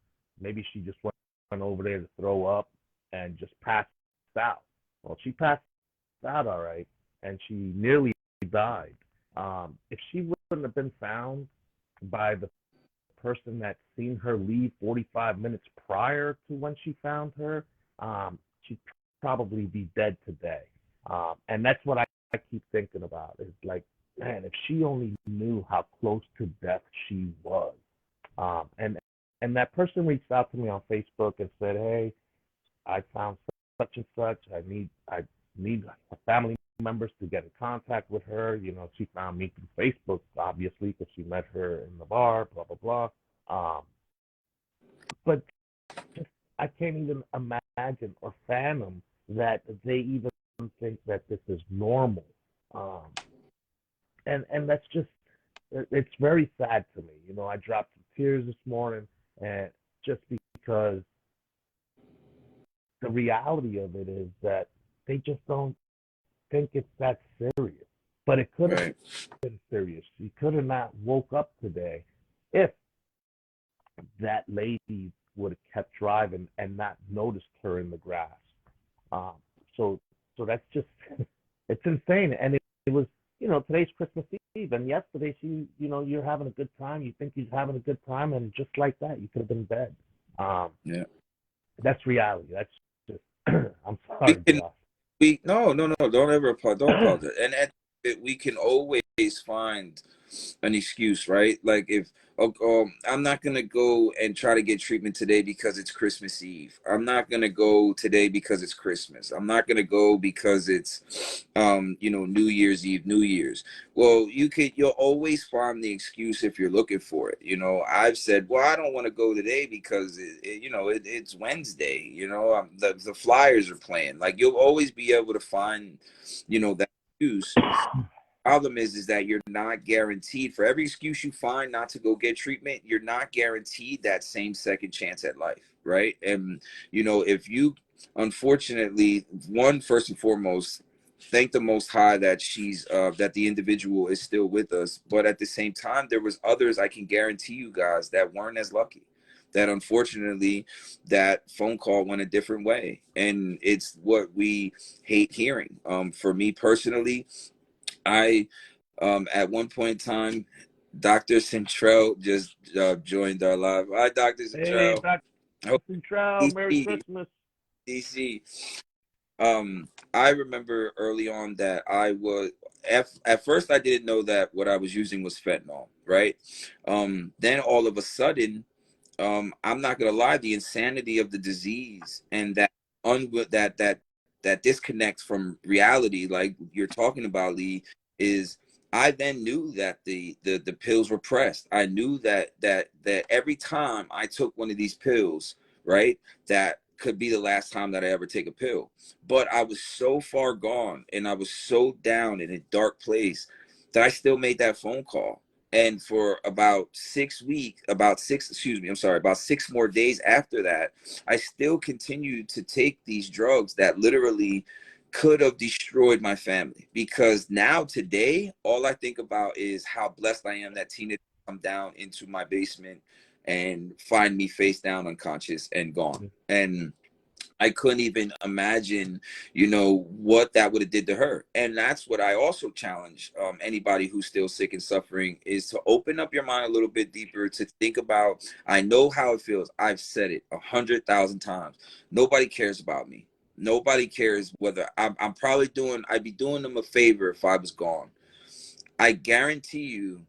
Speaker 2: maybe she just went over there to throw up and just passed out. Well, she passed out all right, and she nearly died. If she wouldn't have been found by the person that seen her leave 45 minutes prior to when she found her, she'd probably be dead today. And that's what I keep thinking about is like, man, if she only knew how close to death she was. And that person reached out to me on Facebook and said, hey, I found such and such. I need family members to get in contact with her. You know, she found me through Facebook, obviously, because she met her in the bar, blah, blah, blah. But just, I can't even imagine or fathom that they even think that this is normal. Um, and that's just, it's very sad to me. You know, I dropped some tears this morning, and just because the reality of it is that they just don't think it's that serious. But it could have
Speaker 3: Right.
Speaker 2: been serious. She could have not woke up today if that lady would have kept driving and not noticed her in the grass. Um, so so that's just it's insane. And it was, you know, today's Christmas Eve, and yesterday you're having a good time. You think he's having a good time, and just like that, you could have been dead. Um,
Speaker 3: Yeah.
Speaker 2: that's reality. That's just I'm
Speaker 3: We
Speaker 2: sorry,
Speaker 3: can
Speaker 2: Josh.
Speaker 3: we no, don't ever don't apologize. And we can always find an excuse, right? Like if I'm not gonna go and try to get treatment today because it's Christmas Eve. I'm not gonna go today because it's Christmas. I'm not gonna go because it's New Year's Eve, New Year's. Well, you'll always find the excuse if you're looking for it. You know, I've said, well, I don't want to go today because it's Wednesday. You know, the Flyers are playing. Like you'll always be able to find, that excuse. Problem is that you're not guaranteed, for every excuse you find not to go get treatment, you're not guaranteed that same second chance at life, right? And if you, unfortunately, one, first and foremost, thank the Most High that that the individual is still with us, but at the same time there was others, I can guarantee you guys, that weren't as lucky, that unfortunately that phone call went a different way. And it's what we hate hearing. For me personally, I, at one point in time, Dr. Centrell just joined our live. Hi, Dr.
Speaker 2: Hey,
Speaker 3: Centrell.
Speaker 2: Dr.
Speaker 3: Oh,
Speaker 2: Central, Merry
Speaker 3: DC,
Speaker 2: Christmas.
Speaker 3: DC. I remember early on that I was, at first I didn't know that what I was using was fentanyl, right? Then all of a sudden, I'm not gonna lie, the insanity of the disease and that that disconnect from reality, like you're talking about, Lee, is I then knew that the pills were pressed. I knew that every time I took one of these pills, right, that could be the last time that I ever take a pill. But I was so far gone and I was so down in a dark place that I still made that phone call. And for about 6 weeks, about 6 more days after that, I still continued to take these drugs that literally could have destroyed my family. Because now today, all I think about is how blessed I am that Tina come down into my basement and find me face down unconscious and gone. And I couldn't even imagine, what that would have did to her. And that's what I also challenge anybody who's still sick and suffering, is to open up your mind a little bit deeper, to think about, I know how it feels. I've said it 100,000 times. Nobody cares about me. Nobody cares whether I'd be doing them a favor if I was gone. I guarantee you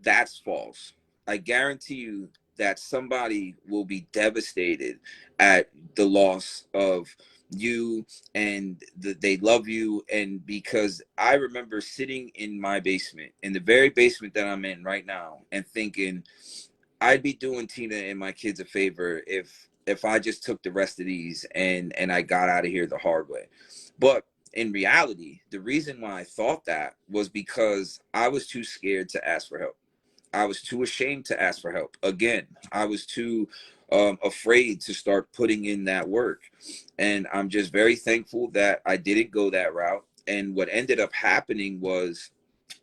Speaker 3: that's false. I guarantee you that somebody will be devastated at the loss of you, and they love you. And because I remember sitting in my basement, in the very basement that I'm in right now, and thinking I'd be doing Tina and my kids a favor if I just took the rest of these and I got out of here the hard way. But in reality, the reason why I thought that was because I was too scared to ask for help. I was too ashamed to ask for help. Again, I was too afraid to start putting in that work. And I'm just very thankful that I didn't go that route. And what ended up happening was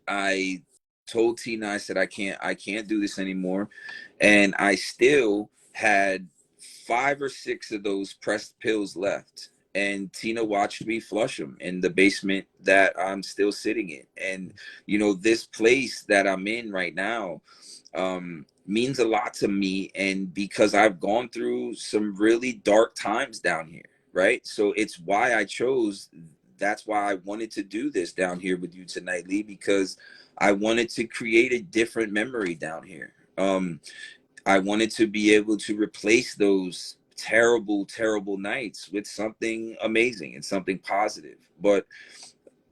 Speaker 3: I told Tina, I said, I can't do this anymore. And I still had 5 or 6 of those pressed pills left. and Tina watched me flush them in the basement that I'm still sitting in. And, you know, this place that I'm in right now means a lot to me. And because I've gone through some really dark times down here, right? So it's why I chose, that's why I wanted to do this down here with you tonight, Lee, because I wanted to create a different memory down here. I wanted to be able to replace those terrible, terrible nights with something amazing and something positive. But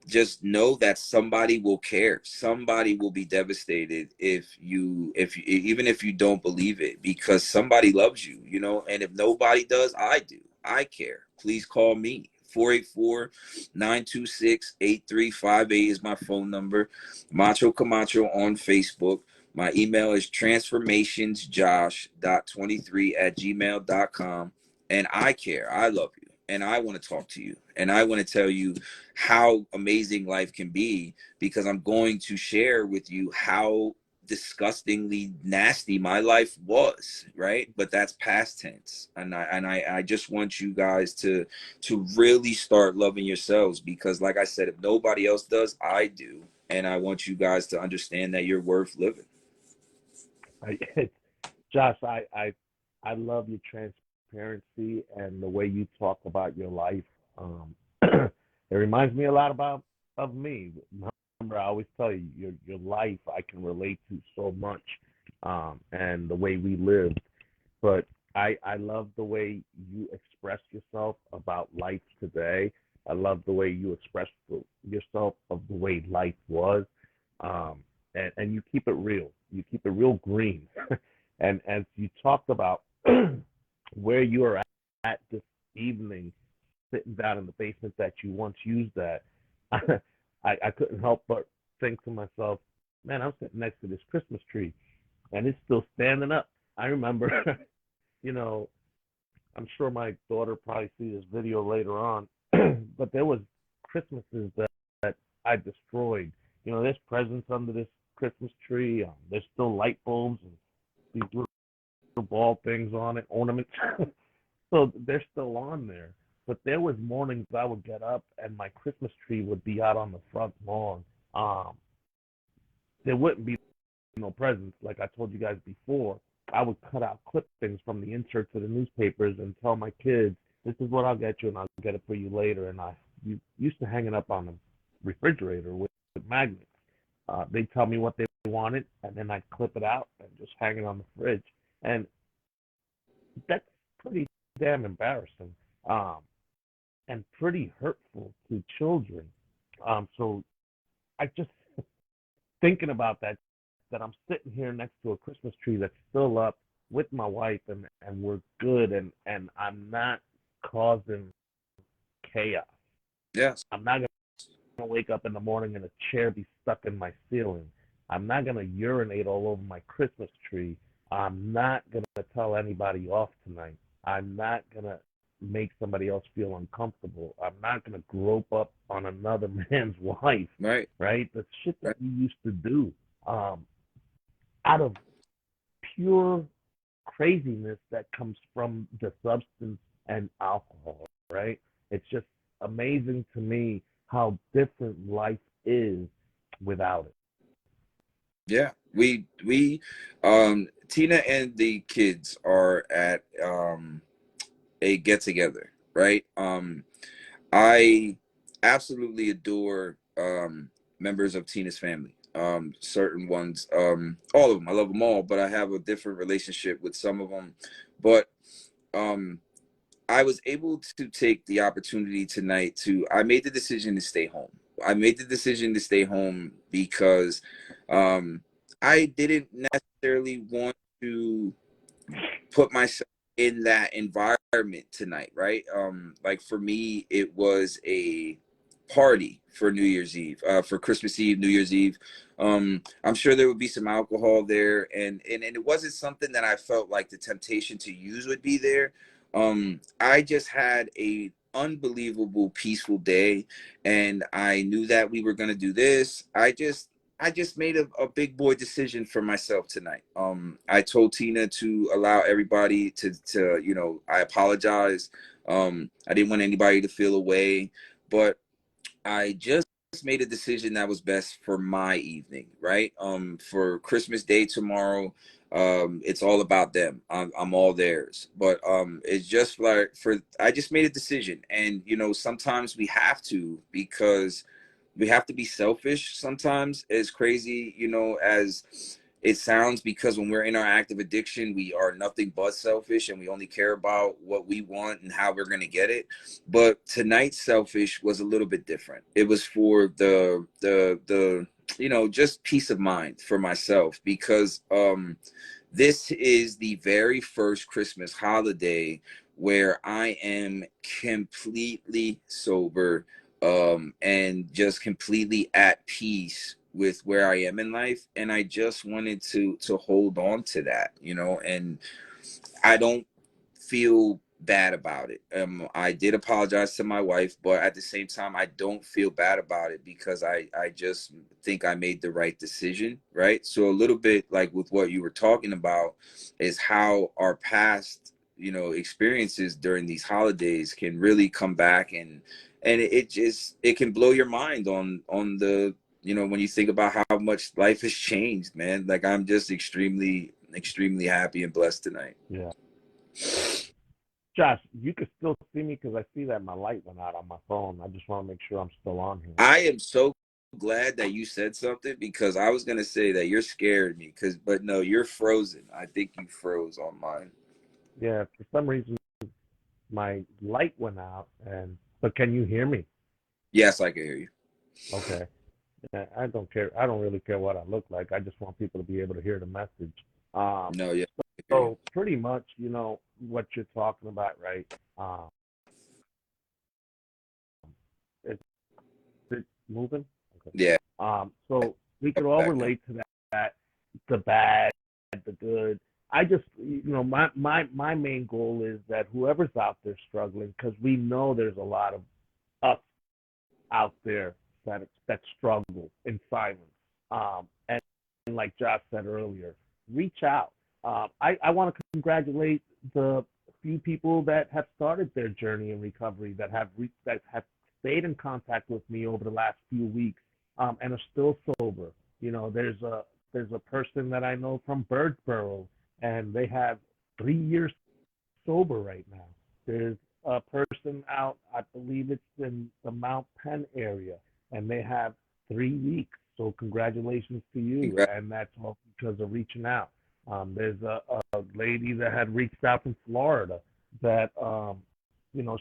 Speaker 3: just know that somebody will care. Somebody will be devastated if you, even if you don't believe it, because somebody loves you, you know. And if nobody does, I do. I care. Please call me. 484-926-8358 is my phone number. Macho Camacho on Facebook. My email is transformationsjosh.23@gmail.com. And I care. I love you. And I want to talk to you. And I want to tell you how amazing life can be, because I'm going to share with you how disgustingly nasty my life was, right? But that's past tense. And I just want you guys to really start loving yourselves, because like I said, if nobody else does, I do. And I want you guys to understand that you're worth living.
Speaker 2: Josh, I love your transparency and the way you talk about your life. It reminds me a lot of me. Remember, I always tell you, your life I can relate to so much, and the way we lived. But I love the way you express yourself about life today. I love the way you express yourself of the way life was, and you keep it real. You keep it real green. And as you talked about where you are at this evening, sitting down in the basement that you once used at, I couldn't help but think to myself, man, I'm sitting next to this Christmas tree and it's still standing up. I remember, you know, I'm sure my daughter probably see this video later on, but there was Christmases that I destroyed. You know, there's presents under this Christmas tree. There's still light bulbs and these little ball things on it, ornaments. So they're still on there. But there was mornings I would get up and my Christmas tree would be out on the front lawn. There wouldn't be no presents, like I told you guys before. I would cut out clippings from the inserts of the newspapers and tell my kids, "This is what I'll get you, and I'll get it for you later." And I used to hang it up on the refrigerator with magnets. They'd tell me what they wanted, and then I'd clip it out and just hang it on the fridge. And that's pretty damn embarrassing, and pretty hurtful to children. So I just thinking about that I'm sitting here next to a Christmas tree that's still up with my wife, and we're good, and I'm not causing chaos.
Speaker 3: Yes.
Speaker 2: I'm not gonna wake up in the morning and a chair be stuck in my ceiling. I'm not gonna urinate all over my Christmas tree. I'm not gonna tell anybody off tonight. I'm not gonna make somebody else feel uncomfortable. I'm not gonna grope up on another man's wife.
Speaker 3: Right.
Speaker 2: Right? The shit
Speaker 3: Right.
Speaker 2: that we used to do, out of pure craziness that comes from the substance and alcohol. Right? It's just amazing to me how different life is without it.
Speaker 3: Yeah. We Tina and the kids are at a get together, right? I absolutely adore members of Tina's family. Certain ones, all of them. I love them all, but I have a different relationship with some of them. But um, I was able to take the opportunity tonight to. I made the decision to stay home. I made the decision to stay home because um, I didn't necessarily want to put myself in that environment tonight, right? Like for me, it was a party for New Year's Eve, for Christmas Eve, New Year's Eve. I'm sure there would be some alcohol there, and it wasn't something that I felt like the temptation to use would be there. I just had a unbelievable peaceful day, and I knew that we were going to do this. I just made a big boy decision for myself tonight. I told Tina to allow everybody to I apologize I didn't want anybody to feel away, but I just made a decision that was best for my evening, right? For Christmas Day tomorrow, it's all about them. I'm all theirs, but it's just like I just made a decision, and sometimes we have to, because we have to be selfish sometimes, as crazy as it sounds, because when we're in our active addiction, we are nothing but selfish, and we only care about what we want and how we're going to get it. But tonight's selfish was a little bit different. It was for the just peace of mind for myself, because this is the very first Christmas holiday where I am completely sober, and just completely at peace with where I am in life. And I just wanted to hold on to that, and I don't feel bad about it. I did apologize to my wife, but at the same time, I don't feel bad about it, because I just think I made the right decision, right? So a little bit like with what you were talking about is how our past, experiences during these holidays can really come back, and it can blow your mind on the, when you think about how much life has changed, man. Like, I'm just extremely happy and blessed tonight.
Speaker 2: Yeah. Josh, you can still see me because I see that my light went out on my phone. I just want to make sure I'm still on here.
Speaker 3: I am so glad that you said something, because I was gonna say that you're scared me, but no, you're frozen. I think you froze on mine.
Speaker 2: Yeah, for some reason my light went out, but can you hear me?
Speaker 3: Yes, I can hear you.
Speaker 2: Okay. Yeah, I don't care. I don't really care what I look like. I just want people to be able to hear the message. Um,
Speaker 3: No, yeah.
Speaker 2: so pretty much, what you're talking about, right? Um, is it moving? Okay.
Speaker 3: Yeah.
Speaker 2: So we could all
Speaker 3: Back now.
Speaker 2: relate to that, the bad, the good. I just, my main goal is that whoever's out there struggling, because we know there's a lot of us out there that struggle in silence. And like Josh said earlier, reach out. I want to congratulate the few people that have started their journey in recovery, that have stayed in contact with me over the last few weeks, and are still sober. There's a person that I know from Birdsboro, and they have 3 years sober right now. There's a person out, I believe it's in the Mount Penn area, and they have 3 weeks. So congratulations to you,
Speaker 3: Congrats.
Speaker 2: and that's all because of reaching out. There's a lady that had reached out from Florida that,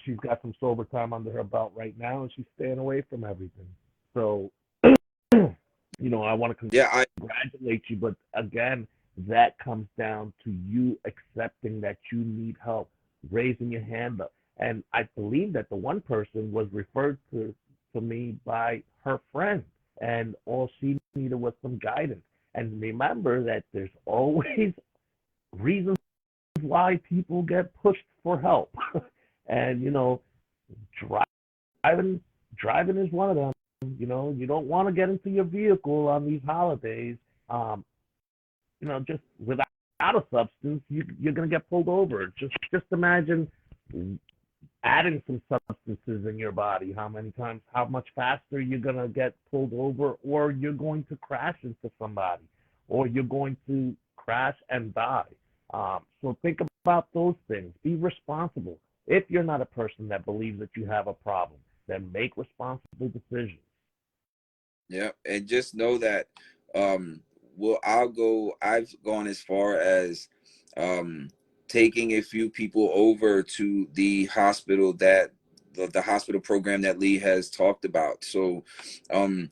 Speaker 2: she's got some sober time under her belt right now, and she's staying away from everything. So, I want to
Speaker 3: Yeah,
Speaker 2: congratulate you, but again, that comes down to you accepting that you need help, raising your hand up. And I believe that the one person was referred to me by her friend, and all she needed was some guidance. And remember that there's always reasons why people get pushed for help. And driving driving is one of them. You don't want to get into your vehicle on these holidays. Just without a substance, you're going to get pulled over. Just imagine adding some substances in your body. How much faster you're going to get pulled over, or you're going to crash into somebody, or you're going to crash and die. So think about those things. Be responsible. If you're not a person that believes that you have a problem, then make responsible decisions.
Speaker 3: yeah, and just know that, well, I've gone as far as um taking a few people over to the hospital, that the hospital program that Lee has talked about. So um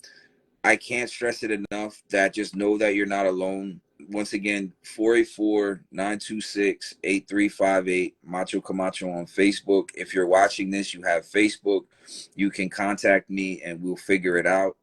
Speaker 3: I can't stress it enough that just know that you're not alone. Once again, 484-926-8358, Macho Camacho on Facebook. If you're watching this, you have Facebook, you can contact me and we'll figure it out.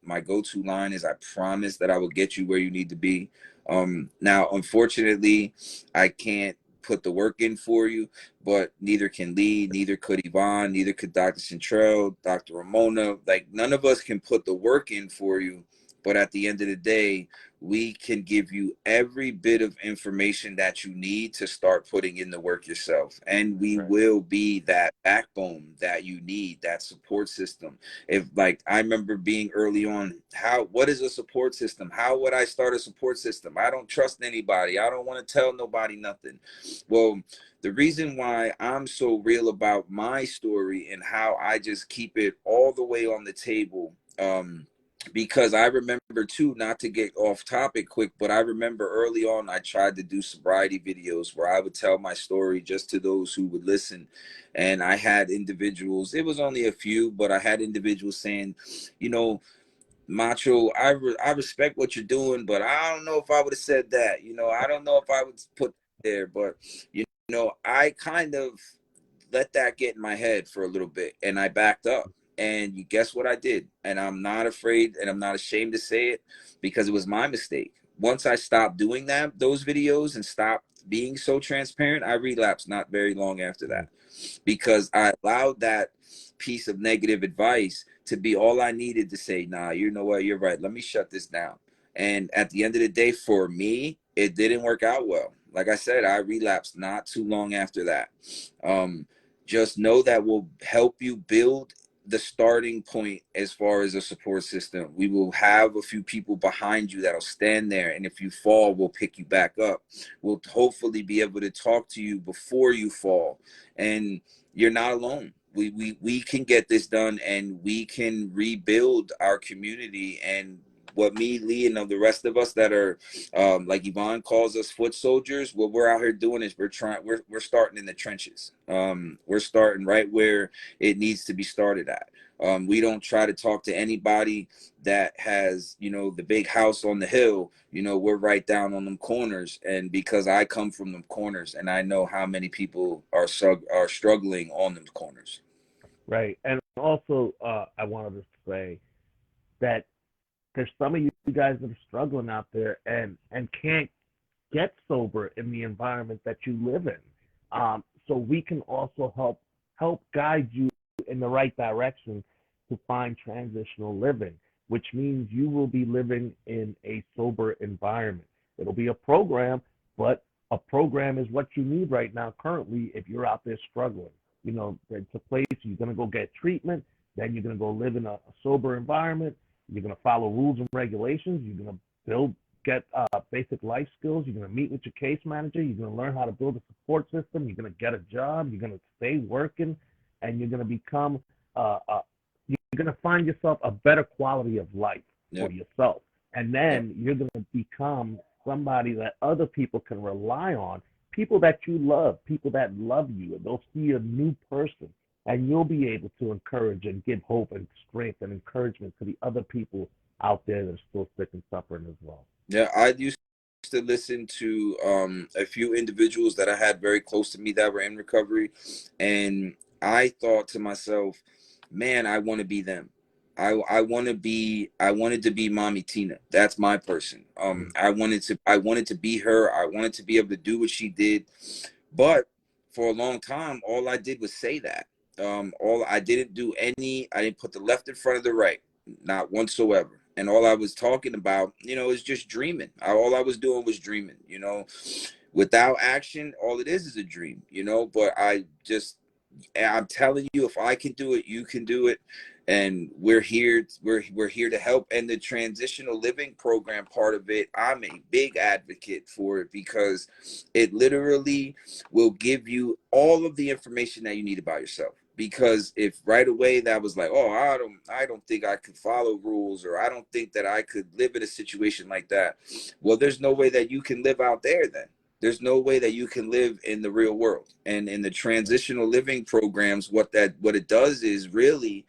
Speaker 3: My go-to line is, I promise that I will get you where you need to be. Now, unfortunately, I can't put the work in for you, but neither can Lee, neither could Yvonne, neither could Dr. Centrell, Dr. Ramona. Like, none of us can put the work in for you, but at the end of the day, we can give you every bit of information that you need to start putting in the work yourself. And we
Speaker 2: Right.
Speaker 3: will be that backbone that you need, that support system. If, like, I remember being early on, what is a support system? How would I start a support system? I don't trust anybody. I don't want to tell nobody nothing. Well, the reason why I'm so real about my story and how I just keep it all the way on the table, because I remember too, not to get off topic quick, but I remember early on I tried to do sobriety videos where I would tell my story just to those who would listen. And I had individuals, it was only a few, but I had individuals saying, you know, Macho, I respect what you're doing, but I don't know if I would have said that. You know, I don't know if I would put there, but you know, I kind of let that get in my head for a little bit, and I backed up. And you guess what I did? And I'm not afraid, and I'm not ashamed to say it, because it was my mistake. Once I stopped doing those videos, and stopped being so transparent, I relapsed not very long after that, because I allowed that piece of negative advice to be all I needed to say, nah, you know what, you're right. Let me shut this down. And at the end of the day, for me, it didn't work out well. Like I said, I relapsed not too long after that. Just know that will help you build the starting point as far as a support system. We will have a few people behind you that'll stand there, and if you fall, we'll pick you back up. We'll hopefully be able to talk to you before you fall, and you're not alone. We can get this done, and we can rebuild our community. And what me, Lee, and the rest of us that are, like Yvonne calls us, foot soldiers, what we're out here doing is we're starting in the trenches. We're starting right where it needs to be started at. We don't try to talk to anybody that has, you know, the big house on the hill. You know, we're right down on them corners. And because I come from them corners, and I know how many people are struggling on them corners.
Speaker 2: Right. And also, I wanted to say that there's some of you guys that are struggling out there and can't get sober in the environment that you live in. So we can also help guide you in the right direction to find transitional living, which means you will be living in a sober environment. It'll be a program, but a program is what you need right now currently if you're out there struggling. You know, it's a place you're going to go get treatment, then you're going to go live in a sober environment. You're going to follow rules and regulations. You're going to get basic life skills. You're going to meet with your case manager. You're going to learn how to build a support system. You're going to get a job. You're going to stay working, and you're going to become you're going to find yourself a better quality of life for yourself. And then you're going to become somebody that other people can rely on, people that you love, people that love you, and they'll see a new person. And you'll be able to encourage and give hope and strength and encouragement to the other people out there that are still sick and suffering as well.
Speaker 3: Yeah, I used to listen to a few individuals that I had very close to me that were in recovery, and I thought to myself, man, I want to be them. I wanted to be Mommy Tina. That's my person. I wanted to be her. I wanted to be able to do what she did. But for a long time, all I did was say that. I didn't do I didn't put the left in front of the right, not whatsoever. And all I was talking about, you know, is just dreaming. All I was doing was dreaming, you know, without action. All it is a dream, you know, but I'm telling you, if I can do it, you can do it. And we're here to help. And the transitional living program part of it, I'm a big advocate for it, because it literally will give you all of the information that you need about yourself. Because if right away that was like, oh, I don't think I could follow rules, or I don't think that I could live in a situation like that, well, there's no way that you can live out there then. There's no way that you can live in the real world. And in the transitional living programs, what it does is really,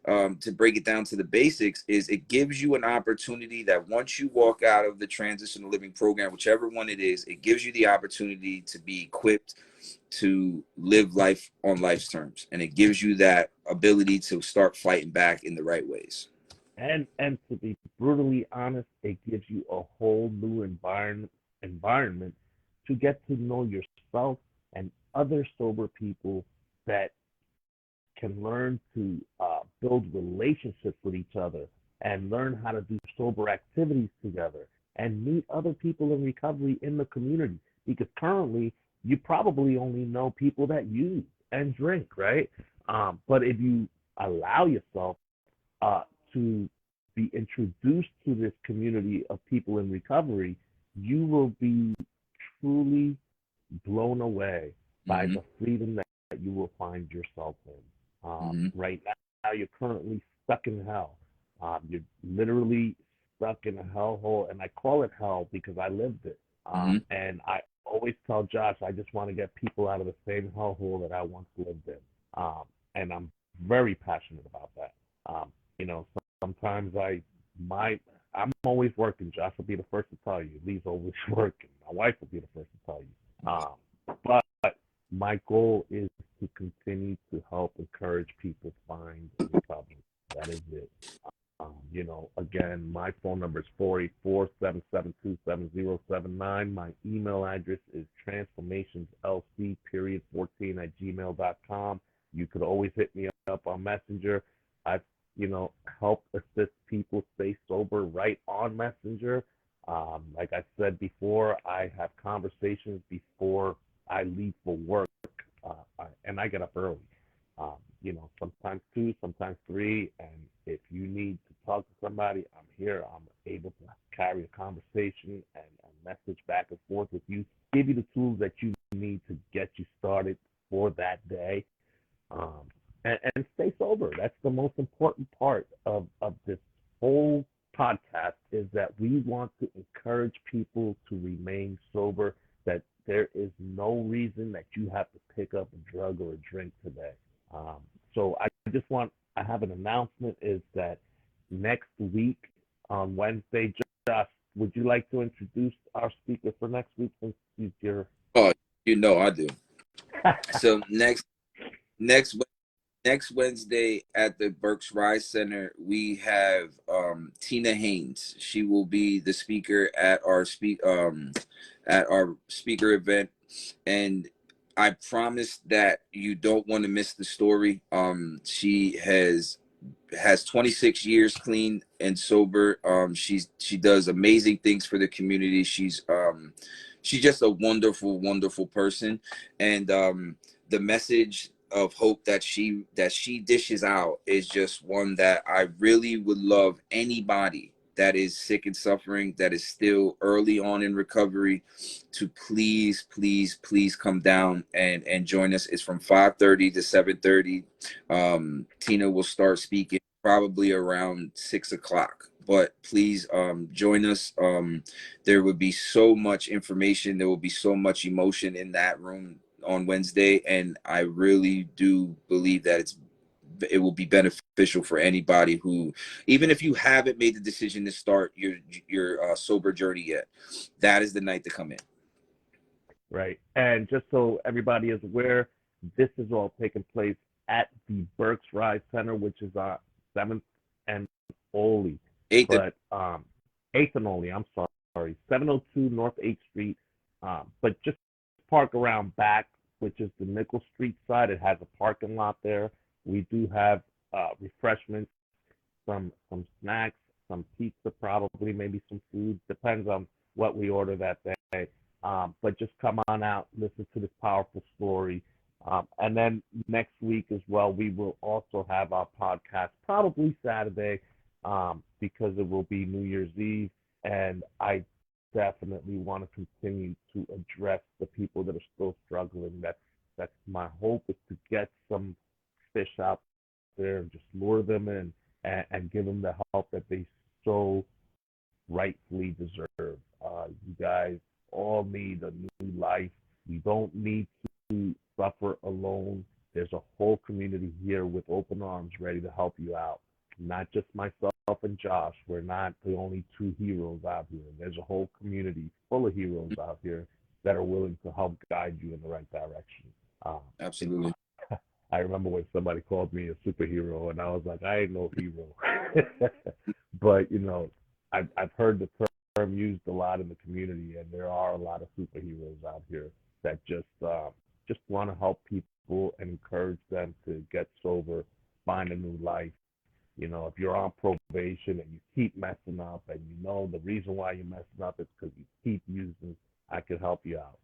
Speaker 3: to break it down to the basics, is it gives you an opportunity that once you walk out of the transitional living program, whichever one it is, it gives you the opportunity to be equipped to live life on life's terms. And it gives you that ability to start fighting back in the right ways.
Speaker 2: And to be brutally honest, it gives you a whole new environment to get to know yourself and other sober people that can learn to build relationships with each other and learn how to do sober activities together and meet other people in recovery in the community. Because currently, you probably only know people that use and drink, right? But if you allow yourself uh, to be introduced to this community of people in recovery, you will be truly blown away by
Speaker 3: Mm-hmm.
Speaker 2: the freedom that you will find yourself in.
Speaker 3: Mm-hmm.
Speaker 2: Right now, you're currently stuck in hell. You're literally stuck in a hellhole, and I call it hell because I lived it.
Speaker 3: Mm-hmm.
Speaker 2: And I always tell Josh, I just want to get people out of the same hellhole that I once lived in. And I'm very passionate about that. You know, sometimes I'm always working. Josh will be the first to tell you. Lee's always working. My wife will be the first to tell you. But my goal is to continue to help encourage people find recovery. That is it. You know, again, my phone number is 484-772-7079. My email address is transformationslc14@gmail.com. You could always hit me up on Messenger. I've, you know, helped assist people stay sober right on Messenger. Like I said before, I have conversations before I leave for work, and I get up early. You know, sometimes 2, sometimes 3, and if you need to talk to somebody, I'm here. I'm able to carry a conversation and message back and forth with you, give you the tools that you need to get you started for that day, um, and stay sober. That's the most important part of this whole podcast, is that we want to encourage people to remain sober, that there is no reason that you have to pick up a drug or a drink today. So I have an announcement, is that next week on Wednesday, Josh, would you like to introduce our speaker for next week, since he's your...
Speaker 3: Oh, you know I do. So next next Wednesday at the Berks Rise Center, we have Tina Haynes. She will be the speaker at our speaker event, and I promise that you don't want to miss the story. She has 26 years clean and sober. She does amazing things for the community. She's just a wonderful person, and the message of hope that she dishes out is just one that I really would love anybody that is sick and suffering, that is still early on in recovery, to please come down and join us. It's from 5:30 to 7:30. Tina will start speaking probably around 6 o'clock, but please join us. There would be so much information, there will be so much emotion in that room on Wednesday, and I really do believe that it will be beneficial for anybody who, even if you haven't made the decision to start your sober journey yet, that is the night to come in.
Speaker 2: Right. And just so everybody is aware, this is all taking place at the Berks Rise Center, which is 7th and Oley.
Speaker 3: Eighth.
Speaker 2: But 8th and Oley, I'm sorry. 702 North 8th Street. But just park around back, which is the Nickel Street side. It has a parking lot there. We do have refreshments, some snacks, some pizza, probably, maybe some food. Depends on what we order that day. But just come on out, listen to this powerful story. And then next week as well, we will also have our podcast, probably Saturday, because it will be New Year's Eve. And I definitely want to continue to address the people that are still struggling. That's my hope, is to get some fish out there and just lure them in, and give them the help that they so rightfully deserve. You guys all need a new life. You don't need to suffer alone. There's a whole community here with open arms ready to help you out. Not just myself and Josh. We're not the only 2 heroes out here. There's a whole community full of heroes out here that are willing to help guide you in the right direction.
Speaker 3: Absolutely.
Speaker 2: I remember when somebody called me a superhero, and I was like, I ain't no hero. But, you know, I've heard the term used a lot in the community, and there are a lot of superheroes out here that just want to help people and encourage them to get sober, find a new life, You know, if you're on probation and you keep messing up and you know the reason why you're messing up is because you keep using, I can help you out.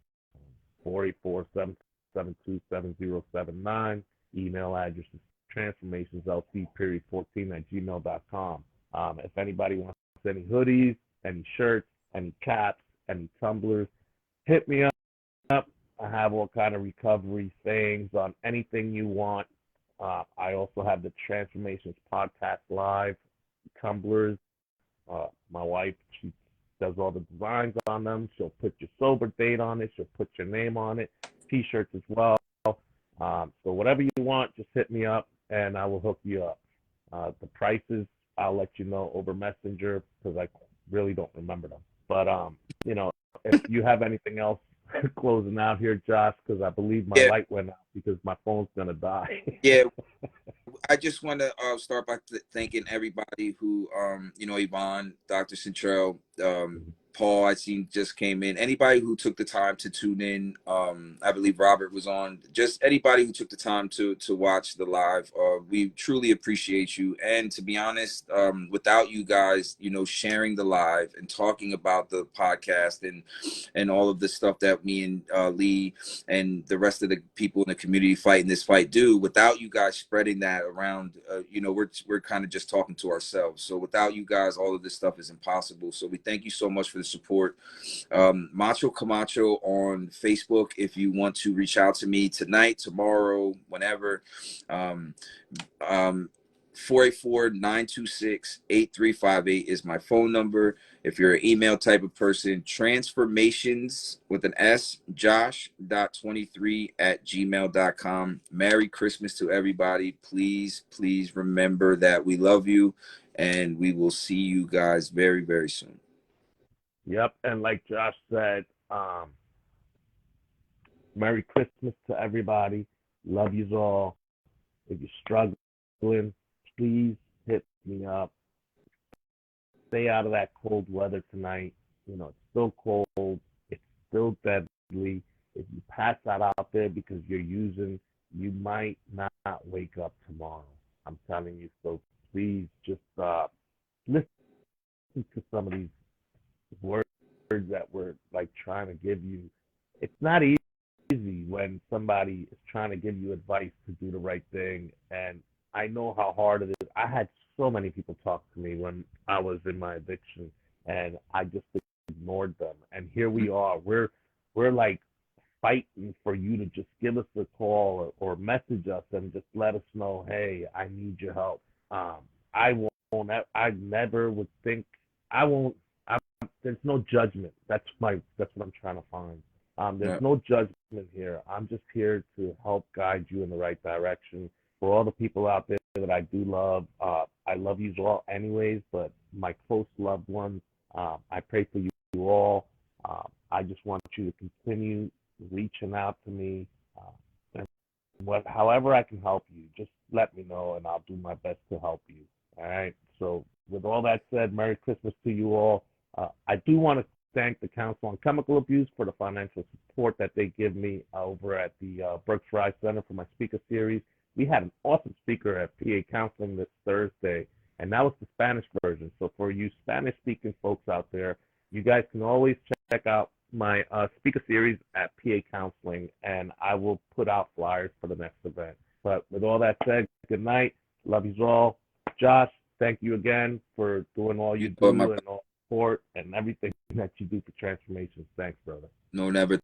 Speaker 2: 484-772-7079. Email address is transformationslc.14 @gmail.com. If anybody wants any hoodies, any shirts, any caps, any tumblers, hit me up. I have all kind of recovery things on anything you want. I also have the Transformations Podcast Live tumblers. My wife, she does all the designs on them. She'll put your sober date on it. She'll put your name on it. T-shirts as well. So whatever you want, just hit me up and I will hook you up. The prices, I'll let you know over Messenger because I really don't remember them. But you know, if you have anything else closing out here, Josh, because I believe my light went out because my phone's gonna die.
Speaker 3: Yeah, I just want to start by thanking everybody who, you know, Yvonne, Dr. Centrell, Paul, I seen just came in. Anybody who took the time to tune in, I believe Robert was on. Just anybody who took the time to watch the live, we truly appreciate you. And to be honest, without you guys, you know, sharing the live and talking about the podcast and all of the stuff that me and Lee and the rest of the people in the community fighting this fight do, without you guys spreading that around, you know, we're kind of just talking to ourselves. So without you guys, all of this stuff is impossible. So we thank you so much for the support. Macho Camacho on Facebook, if you want to reach out to me tonight, tomorrow, whenever. 484-926-8358 is my phone number. If you're an email type of person, transformations with an S, josh.23@gmail.com. Merry Christmas to everybody. Please remember that we love you and we will see you guys very, very soon.
Speaker 2: Yep, and like Josh said, Merry Christmas to everybody. Love yous all. If you're struggling, please hit me up. Stay out of that cold weather tonight. You know, it's still cold. It's still deadly. If you pass that out there because you're using, you might not wake up tomorrow. I'm telling you. So please just listen to some of these words that we're like trying to give you. It's not easy when somebody is trying to give you advice to do the right thing, and I know how hard it is. I had so many people talk to me when I was in my addiction, and I just ignored them. And here we are. We're like fighting for you to just give us a call or message us and just let us know, hey, I need your help. I never would think I won't. There's no judgment. That's what I'm trying to find. There's no judgment here. I'm just here to help guide you in the right direction. For all the people out there that I do love, I love you all anyways, but my close loved ones, I pray for you all. I just want you to continue reaching out to me. And however I can help you, just let me know and I'll do my best to help you. All right? So with all that said, Merry Christmas to you all. I do want to thank the Council on Chemical Abuse for the financial support that they give me over at the Brooks Rise Center for my speaker series. We had an awesome speaker at PA Counseling this Thursday, and that was the Spanish version. So for you Spanish-speaking folks out there, you guys can always check out my speaker series at PA Counseling, and I will put out flyers for the next event. But with all that said, good night. Love you all. Josh, thank you again for doing all you do and all support and everything that you do for Transformations. Thanks, brother.
Speaker 3: No, never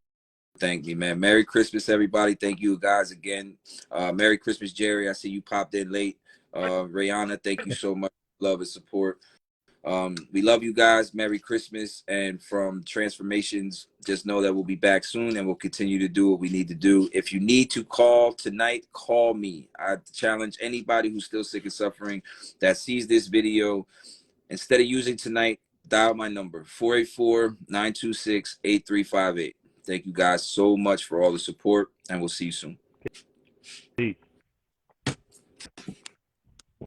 Speaker 3: thank me, man. Merry Christmas, everybody. Thank you guys again. Merry Christmas, Jerry. I see you popped in late. Rihanna, thank you so much for love and support. We love you guys. Merry Christmas. And from Transformations, just know that we'll be back soon and we'll continue to do what we need to do. If you need to call tonight, call me. I challenge anybody who's still sick and suffering that sees this video. Instead of using tonight, dial my number, 484-926-8358. Thank you guys so much for all the support, and we'll see you soon.
Speaker 2: Peace.